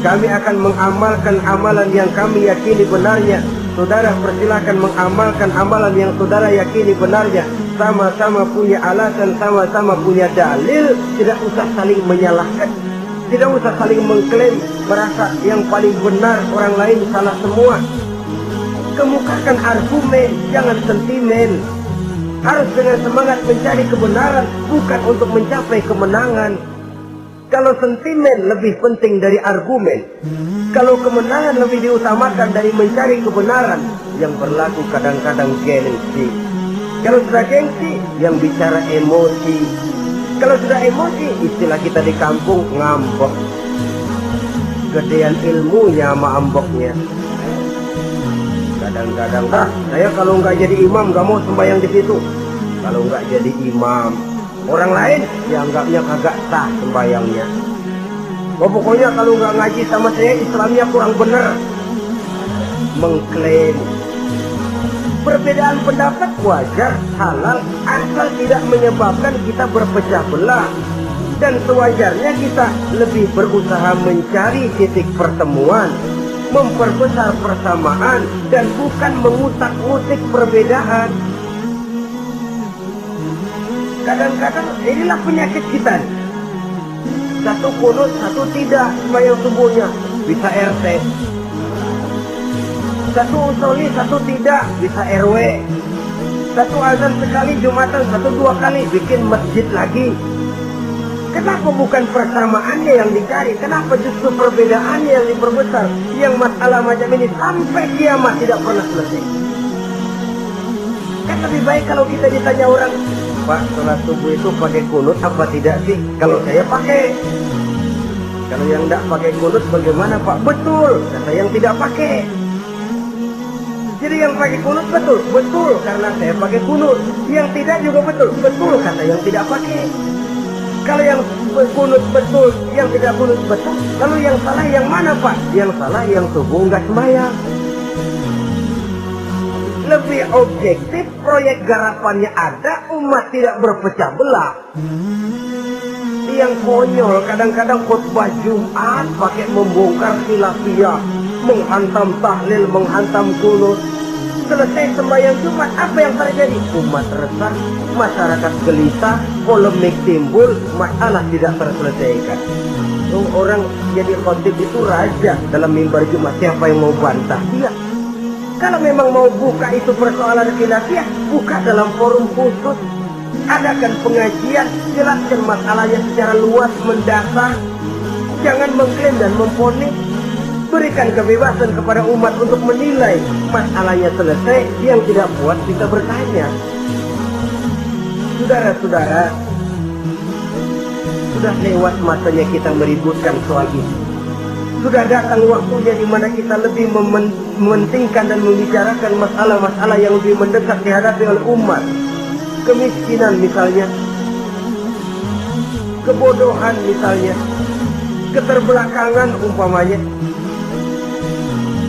Kami akan mengamalkan amalan yang kami yakini benarnya. Saudara persilakan mengamalkan amalan yang saudara yakini benarnya. Sama-sama punya alasan, sama-sama punya dalil. Tidak usah saling menyalahkan, tidak usah saling mengklaim merasa yang paling benar, orang lain salah semua. Kemukakan argumen, jangan sentimen. Harus dengan semangat mencari kebenaran, bukan untuk mencapai kemenangan. Kalau sentimen lebih penting dari argumen, kalau kemenangan lebih diutamakan dari mencari kebenaran, yang berlaku kadang-kadang gengsi. Kalau sudah gengsi, yang bicara emosi. Kalau sudah emosi, istilah kita di kampung, ngambek. Gedean ilmunya sama amboknya. Kadang-kadang, saya kalau nggak jadi imam nggak mau sembahyang di situ. Kalau nggak jadi imam, orang lain dianggapnya kagak sah sembahyangnya. Pokoknya kalau nggak ngaji sama saya, Islamnya kurang bener. Mengklaim. Perbedaan pendapat wajar, halal, asal tidak menyebabkan kita berpecah belah. Dan sewajarnya kita lebih berusaha mencari titik pertemuan, memperbesar persamaan, dan bukan mengutak-ngutik perbedaan. Kadang-kadang inilah penyakit kita. Satu kunut, satu tidak sembahyang subuhnya, bisa RT. Satu usoli, satu tidak, bisa RW. Satu azan sekali Jumatan, satu dua kali, bikin masjid lagi. Kenapa bukan persamaannya yang dicari? Kenapa justru perbedaannya yang diperbesar? Yang masalah macam ini sampai kiamat tidak pernah selesai. Kan lebih baik kalau kita ditanya orang, Pak, sholat subuh itu pakai kunut apa tidak sih? Kalau saya pakai. Kalau yang tidak pakai kunut bagaimana Pak? Betul, kata yang tidak pakai. Jadi yang pakai kunut betul, betul karena saya pakai kunut. Yang tidak juga betul, betul kata yang tidak pakai. Kalau yang kunut betul, yang tidak kunut betul. Lalu yang salah yang mana Pak? Yang salah yang subuh nggak sembahyang. Lebih objektif, proyek garapannya ada, umat tidak berpecah belah. Yang konyol kadang-kadang khutbah Jumat pakai membongkar khilafiyah, menghantam tahlil, menghantam kunut. Selesai sembahyang Jumat, apa yang terjadi? Umat resah, masyarakat gelisah, polemik timbul, masalah tidak terselesaikan. Orang jadi khotib itu raja dalam mimbar Jumat, siapa yang mau bantah dia? Kalau memang mau buka itu persoalan khilafiyah, buka dalam forum khusus. Adakan pengajian, jelaskan masalahnya secara luas, mendasar. Jangan mengklaim dan memponis. Berikan kebebasan kepada umat untuk menilai. Masalahnya selesai, yang tidak puas bisa bertanya. Saudara-saudara, sudah lewat masanya kita meributkan soal ini. Sudah datang waktunya di mana kita lebih mementingkan dan membicarakan masalah-masalah yang lebih mendesak dihadapi oleh umat. Kemiskinan misalnya, kebodohan misalnya, keterbelakangan umpamanya,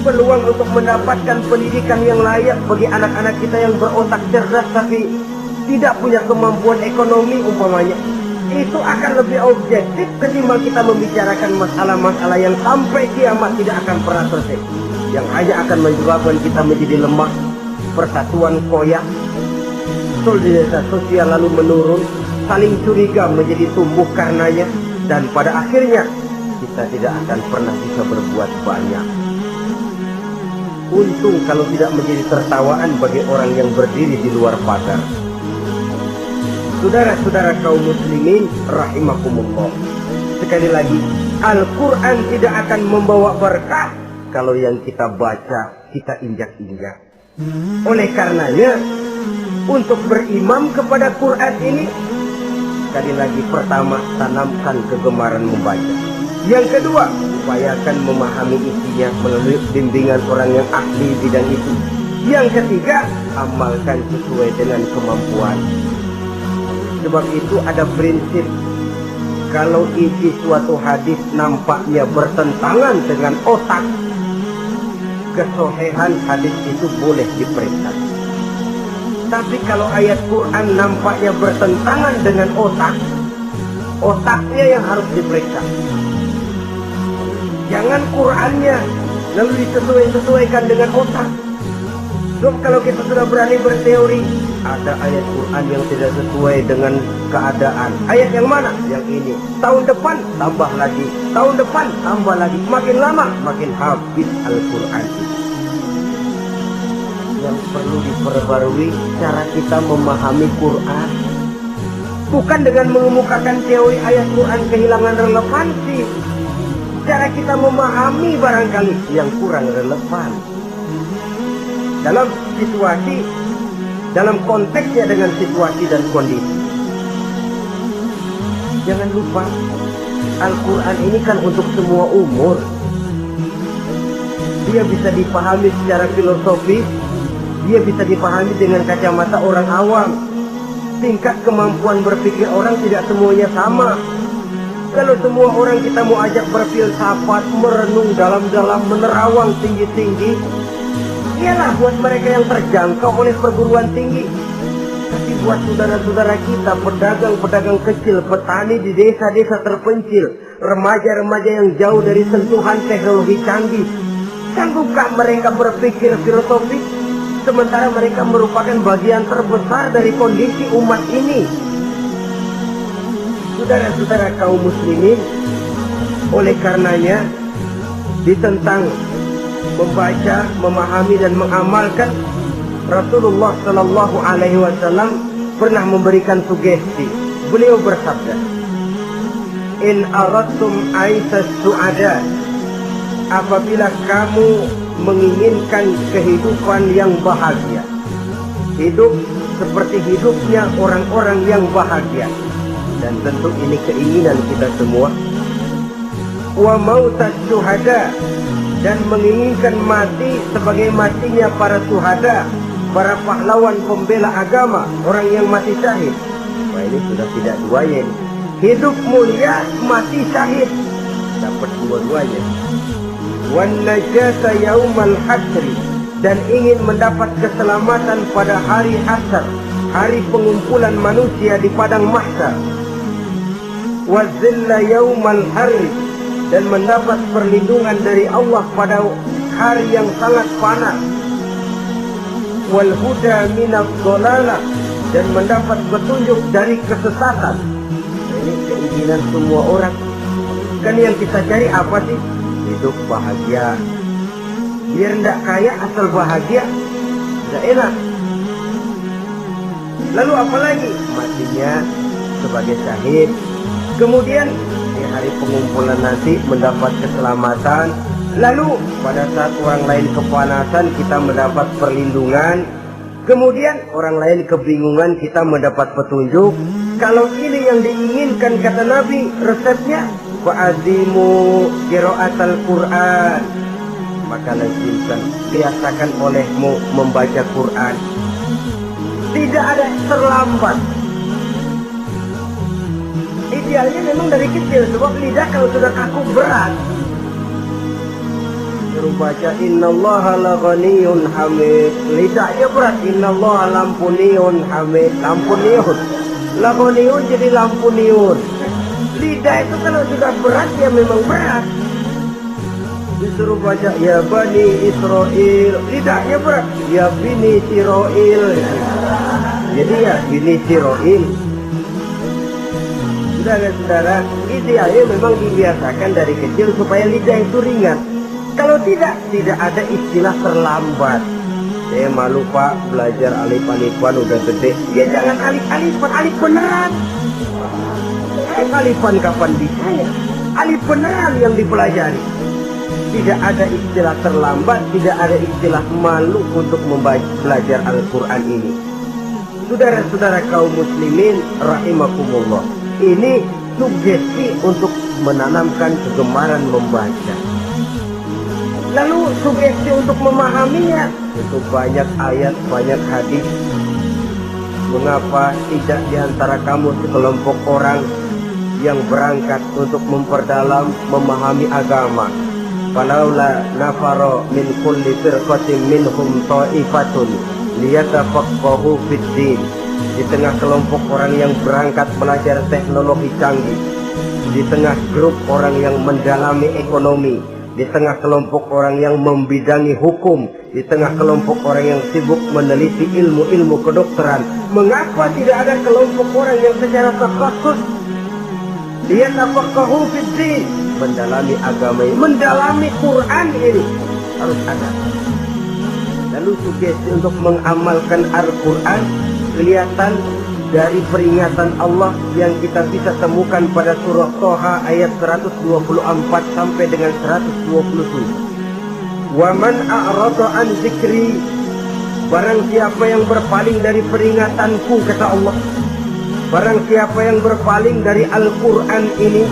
peluang untuk mendapatkan pendidikan yang layak bagi anak-anak kita yang berotak cerdas tapi tidak punya kemampuan ekonomi umpamanya. Itu akan lebih objektif ketimbang kita membicarakan masalah-masalah yang sampai kiamat tidak akan pernah selesai, yang hanya akan menyebabkan kita menjadi lemah, persatuan koyak, solidaritas sosial lalu menurun, saling curiga menjadi tumbuh karenanya, dan pada akhirnya kita tidak akan pernah bisa berbuat banyak. Untung kalau tidak menjadi tertawaan bagi orang yang berdiri di luar pagar. Saudara-saudara kaum muslimin rahimakumullah, sekali lagi, Al-Quran tidak akan membawa berkah kalau yang kita baca kita injak-injak. Oleh karenanya, untuk berimam kepada Quran ini, sekali lagi, pertama, tanamkan kegemaran membaca. Yang kedua, upayakan memahami isinya melalui bimbingan orang yang ahli bidang itu. Yang ketiga, amalkan sesuai dengan kemampuan. Sebab itu ada prinsip, kalau isi suatu hadis nampaknya bertentangan dengan otak, kesohihan hadis itu boleh diperiksa. Tapi kalau ayat Quran nampaknya bertentangan dengan otak, otaknya yang harus diperiksa. Jangan Qurannya lalu disesuaikan dengan otak. Sebab kalau kita sudah berani berteori, ada ayat Quran yang tidak sesuai dengan keadaan. Ayat yang mana? Yang ini. Tahun depan tambah lagi, tahun depan tambah lagi. Makin lama makin habis Al-Quran. Yang perlu diperbarui cara kita memahami Quran. Bukan dengan mengemukakan teori ayat Quran kehilangan relevansi. Cara kita memahami barangkali yang kurang relevan. Dalam situasi, dalam konteksnya dengan situasi dan kondisi. Jangan lupa, Al-Quran ini kan untuk semua umur. Dia bisa dipahami secara filosofis, dia bisa dipahami dengan kacamata orang awam. Tingkat kemampuan berpikir orang tidak semuanya sama. Kalau semua orang kita mau ajak berfilsafat, merenung dalam-dalam, menerawang tinggi-tinggi, ialah buat mereka yang terjangkau oleh perguruan tinggi. Tapi buat saudara-saudara kita, pedagang-pedagang kecil, petani di desa-desa terpencil, remaja-remaja yang jauh dari sentuhan teknologi canggih, sanggupkah mereka berpikir filosofis? Sementara mereka merupakan bagian terbesar dari kondisi umat ini. Saudara-saudara kaum muslimin, oleh karenanya ditentang membaca, memahami dan mengamalkan. Rasulullah Sallallahu Alaihi Wasallam pernah memberikan sugesti. Beliau bersabda, "In aradtum aisas su'ada," apabila kamu menginginkan kehidupan yang bahagia, hidup seperti hidupnya orang-orang yang bahagia, dan tentu ini keinginan kita semua. Wa mautas syuhada, dan menginginkan mati sebagai matinya para syuhada, para pahlawan pembela agama, orang yang mati syahid. Wah, ini sudah tidak duanya ini. Hidup mulia, mati syahid, dapat dua-duanya. Wan najata yaumal hasri, dan ingin mendapat keselamatan pada hari hasyar, hari pengumpulan manusia di padang mahsyar. Wa zilla yaumal harri, dan mendapat perlindungan dari Allah pada hari yang sangat panas. Wal huda minadh dhalalah, dan mendapat petunjuk dari kesesatan. Ini keinginan semua orang. Kan yang kita cari apa sih? Hidup bahagia. Biar tidak kaya asal bahagia, tidak enak. Lalu apalagi? Matinya sebagai syahid. Kemudian di hari pengumpulan nanti mendapat keselamatan. Lalu pada saat orang lain kepanasan kita mendapat perlindungan. Kemudian orang lain kebingungan kita mendapat petunjuk. Kalau ini yang diinginkan kata Nabi, resepnya fa'azimu qira'atal Qur'an, maka lazimkan, biasakan olehmu membaca Quran. Tidak ada terlambat. Idealnya memang dari kecil, sebab lidah kalau sudah kaku berat. Suruh baca innallaha laghaniyun hamid, lidahnya berat. Innallaha lampuniyun hamid, lampuniyun, laghaniyun jadi lampuniyun. Lidah itu kalau sudah berat ya memang berat. Disuruh baca ya Bani Israel, lidahnya berat. Ya Bini Israel, jadi ya Bini Israel. Saudara-saudara, idealnya memang dibiasakan dari kecil supaya lidah itu ringan. Kalau tidak ada istilah terlambat. Saya malu Pak, belajar alif-alifan udah gede. Ya jangan alif-alifan, alif beneran. Alifan kapan bisa ya? Alif beneran yang dipelajari. Tidak ada istilah terlambat, tidak ada istilah malu untuk belajar Al-Quran ini. Saudara-saudara kaum muslimin rahimakumullah, ini sugesti untuk menanamkan kegemaran membaca. Lalu sugesti untuk memahaminya, itu banyak ayat, banyak hadis. Mengapa tidak diantara kamu sekelompok orang yang berangkat untuk memperdalam, memahami agama? Falaula nafaro min kulli firqatin minhum ta'ifatun liyatafaqahu fid din. Di tengah kelompok orang yang berangkat belajar teknologi canggih, di tengah grup orang yang mendalami ekonomi, di tengah kelompok orang yang membidangi hukum, di tengah kelompok orang yang sibuk meneliti ilmu-ilmu kedokteran. Mengapa tidak ada kelompok orang yang secara takhasus dia tafaqahu fid din, mendalami agama ini, mendalami Quran ini? Harus ada. Lalu sugesti untuk mengamalkan Al-Quran kelihatan dari peringatan Allah yang kita bisa temukan pada surah Toha ayat 124 sampai dengan 127. Wa man a'rada an zikri, barang siapa yang berpaling dari peringatanku, kata Allah, barang siapa yang berpaling dari Al-Quran ini,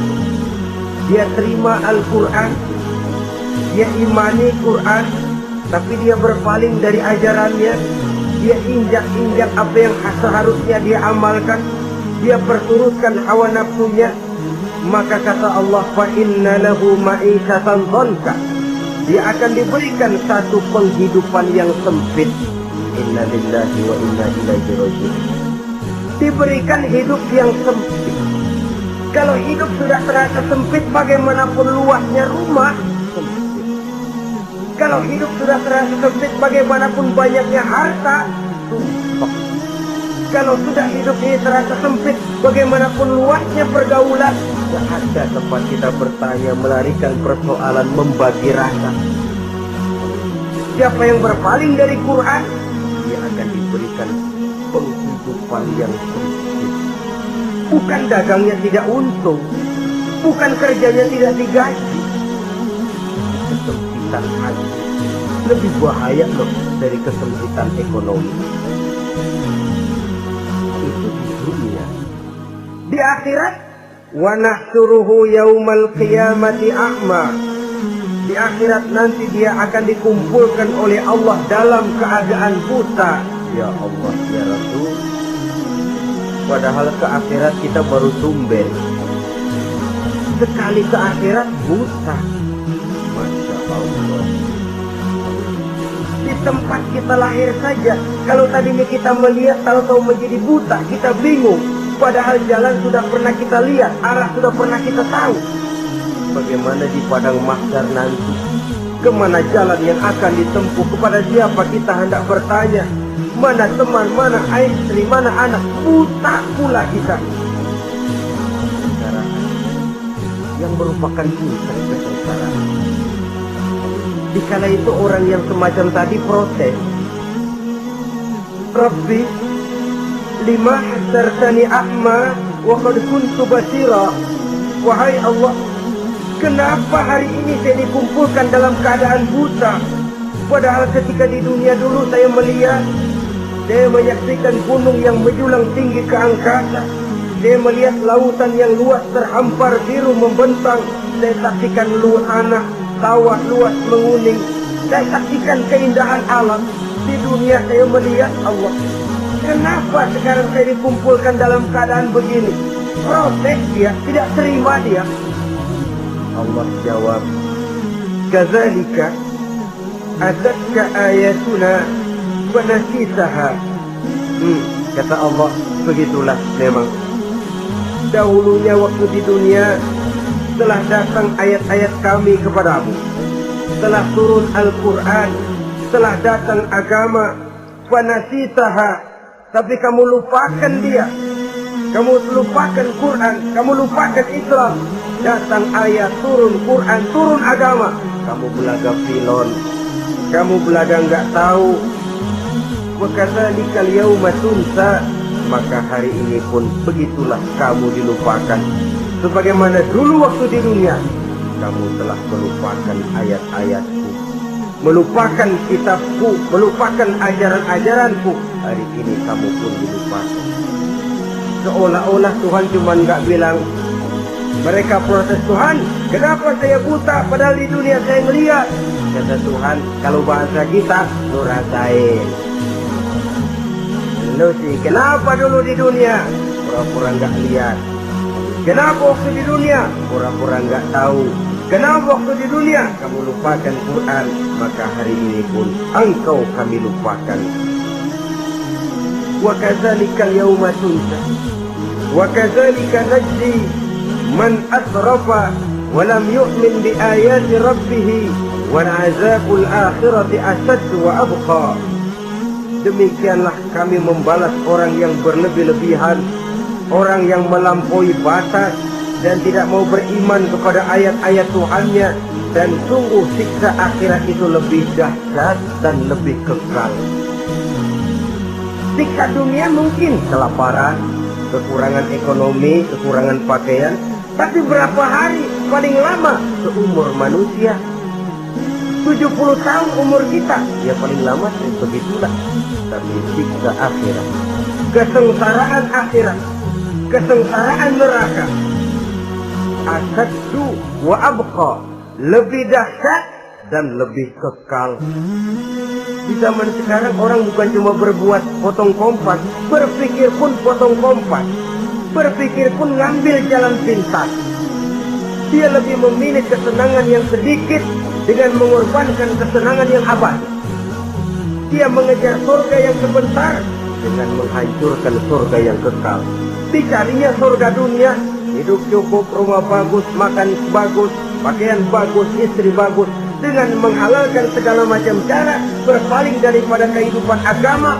dia terima Al-Quran, dia imani Quran, tapi dia berpaling dari ajarannya, dia injak-injak apa yang seharusnya dia amalkan, dia perturutkan hawa nafsunya, maka kata Allah, fa inna lahu ma'isatan dhanka, dia akan diberikan satu penghidupan yang sempit. Inna lillahi wa inna ilaihi raji'un. Diberikan hidup yang sempit. Kalau hidup sudah terasa sempit, bagaimanapun luasnya rumah, sempit. Kalau hidup sudah terasa sempit, bagaimanapun banyaknya harta, sumpah. Kalau sudah hidup ini terasa sempit, bagaimanapun luasnya pergaulan, tidak ada tempat kita bertanya, melarikan persoalan, membagi rasa. Siapa yang berpaling dari Quran, dia akan diberikan penghidupan yang sempit. Bukan dagangnya tidak untung, bukan kerjanya tidak digaji, kesempitan hati lebih bahaya loh dari kesempitan ekonomi. Itu di dunia. Di akhirat, wa nahsuruhu yaumal qiyamati a'ma. Di akhirat nanti dia akan dikumpulkan oleh Allah dalam keadaan buta. Ya Allah, ya Rasul. Padahal ke akhirat kita baru tumben. Sekali ke akhirat buta. Masya Allah. Di tempat kita lahir saja, kalau tadinya kita melihat, tahu-tahu menjadi buta, kita bingung. Padahal jalan sudah pernah kita lihat, arah sudah pernah kita tahu. Bagaimana di padang mahsyar nanti? Kemana jalan yang akan ditempuh? Kepada siapa kita hendak bertanya? Mana teman, mana istri, mana anak? Buta pula kita. Kesengsaraan yang merupakan puncak kesengsaraan. Dikala itu orang yang semacam tadi protes, Rabbi, lima hasartani a'ma wa qad kuntu basira. Wahai Allah, kenapa hari ini saya dikumpulkan dalam keadaan buta? Padahal ketika di dunia dulu saya melihat, saya menyaksikan gunung yang menjulang tinggi ke angkasa, saya melihat lautan yang luas terhampar biru membentang, saya saksikan anak sawah luas menguning, saya saksikan keindahan alam. Di dunia saya melihat Allah. Kenapa sekarang saya dikumpulkan dalam keadaan begini? Protes dia, tidak terima dia. Allah jawab, kadzalika atatka ayatuna fanasisaha. Kata Allah, begitulah memang. Dahulunya waktu di dunia telah datang ayat-ayat kami kepadamu, telah turun Al-Quran, telah datang agama, fanasisaha, tapi kamu lupakan dia. Kamu lupakan Quran, kamu lupakan Islam. Datang ayat, turun Quran, turun agama, kamu belaga filon, kamu belaga nggak tahu. Wa kadzalikal yauma tunsa, maka hari ini pun begitulah kamu dilupakan. Sebagaimana dulu waktu di dunia, kamu telah melupakan ayat-ayatku, melupakan kitabku, melupakan ajaran-ajaranku. Hari ini kamu pun dilupakan. Seolah-olah Tuhan cuma nggak bilang. Mereka protes, Tuhan, kenapa saya buta padahal di dunia saya melihat? Kata Tuhan, kalau bahasa kita, lu rasain. Lu sih, kenapa dulu di dunia? Pura-pura nggak lihat. Kenapa waktu di dunia? Pura-pura nggak tahu. Kenapa waktu di dunia? Kamu lupakan Quran, maka hari ini pun engkau kami lupakan. Wa kadzalikal yauma tunsa. Wa kadzalika najzi man asrafa ولم يؤمن بآيات ربه والعذاب الآخرة أشد وأبقى. Demikianlah kami membalas orang yang berlebih-lebihan, orang yang melampaui batas dan tidak mau beriman kepada ayat-ayat Tuhannya, dan sungguh siksa akhirat itu lebih dahsyat dan lebih kekal. Siksa dunia mungkin kelaparan, kekurangan ekonomi, kekurangan pakaian, tapi berapa hari paling lama seumur manusia? 70 tahun umur kita, ya paling lama begitulah. Tapi siksa akhirat, kesengsaraan akhirat, kesengsaraan neraka, asyaddu wa abqa, lebih dahsyat dan lebih kekal. Di zaman sekarang orang bukan cuma berbuat potong kompas, berpikir pun potong kompas, berpikir pun ngambil jalan pintas. Dia lebih memilih kesenangan yang sedikit dengan mengorbankan kesenangan yang abadi. Dia mengejar surga yang sebentar dengan menghancurkan surga yang kekal. Dicarinya surga dunia, hidup cukup, rumah bagus, makan bagus, pakaian bagus, istri bagus, dengan menghalalkan segala macam cara, berpaling daripada kehidupan agama.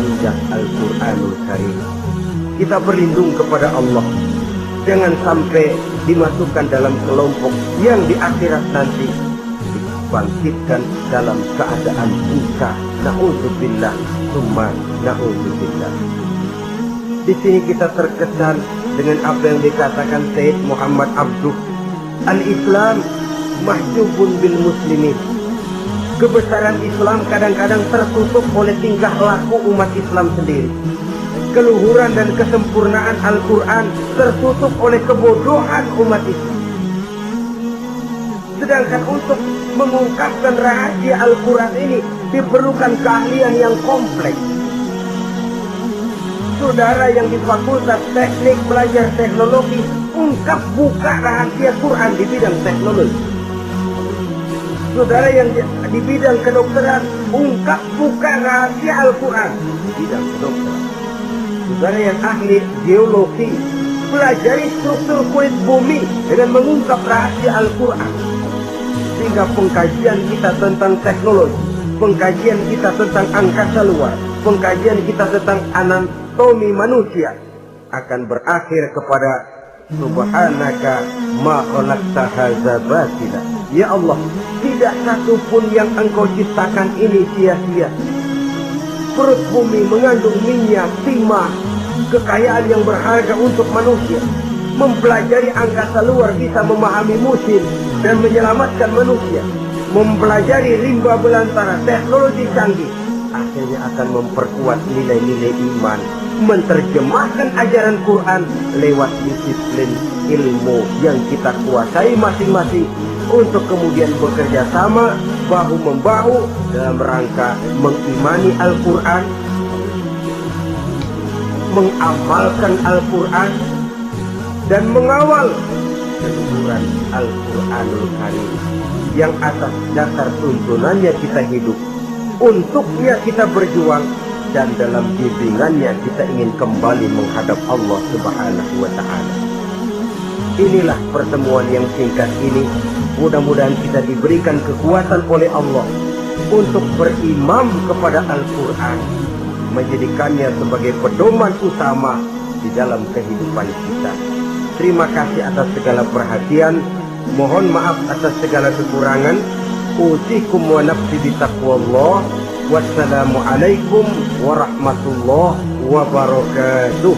Injak Al-Quranul Karim. Kita berlindung kepada Allah, jangan sampai dimasukkan dalam kelompok yang di akhirat nanti dibangkitkan dalam keadaan buta. Na'udzubillah, summa na'udzubillah. Di sini kita terkesan dengan apa yang dikatakan Sayyid Muhammad Abduh, al-Islam mahjubun bil muslimin. Kebesaran Islam kadang-kadang tertutup oleh tingkah laku umat Islam sendiri. Keluhuran dan kesempurnaan Al-Quran tertutup oleh kebodohan umat Islam. Sedangkan untuk mengungkapkan rahasia Al-Quran ini diperlukan keahlian yang kompleks. Saudara yang di Fakultas Teknik belajar teknologi, ungkap buka rahasia Quran di bidang teknologi. Saudara yang di bidang kedokteran, ungkap buka rahasia Al-Quran di bidang kedokteran. Saudara yang ahli geologi, pelajari struktur kulit bumi dengan mengungkap rahasia Al-Quran. Sehingga pengkajian kita tentang teknologi, pengkajian kita tentang angkasa luar, pengkajian kita tentang anatomi manusia akan berakhir kepada Subhanaka ma khalaqta hadza batila. Ya Allah, tidak satu pun yang Engkau ciptakan ini sia-sia. Perut bumi mengandung minyak, timah, kekayaan yang berharga untuk manusia. Mempelajari angkasa luar bisa memahami musim dan menyelamatkan manusia. Mempelajari rimba belantara, teknologi canggih, akhirnya akan memperkuat nilai-nilai iman. Menerjemahkan ajaran Quran lewat disiplin ilmu yang kita kuasai masing-masing, untuk kemudian bekerja sama bahu-membahu dalam rangka mengimani Al-Quran, mengamalkan Al-Quran, dan mengawal keluhuran Al-Quranul Karim yang atas dasar tuntunannya kita hidup, untuknya kita berjuang, dan dalam bimbingannya kita ingin kembali menghadap Allah Subhanahu wa Ta'ala. Inilah pertemuan yang singkat ini. Mudah-mudahan kita diberikan kekuatan oleh Allah untuk berimam kepada Al-Quran, menjadikannya sebagai pedoman utama di dalam kehidupan kita. Terima kasih atas segala perhatian. Mohon maaf atas segala kekurangan. Usikum wa nafsi bitaqwallah. Wassalamualaikum warahmatullahi wabarakatuh.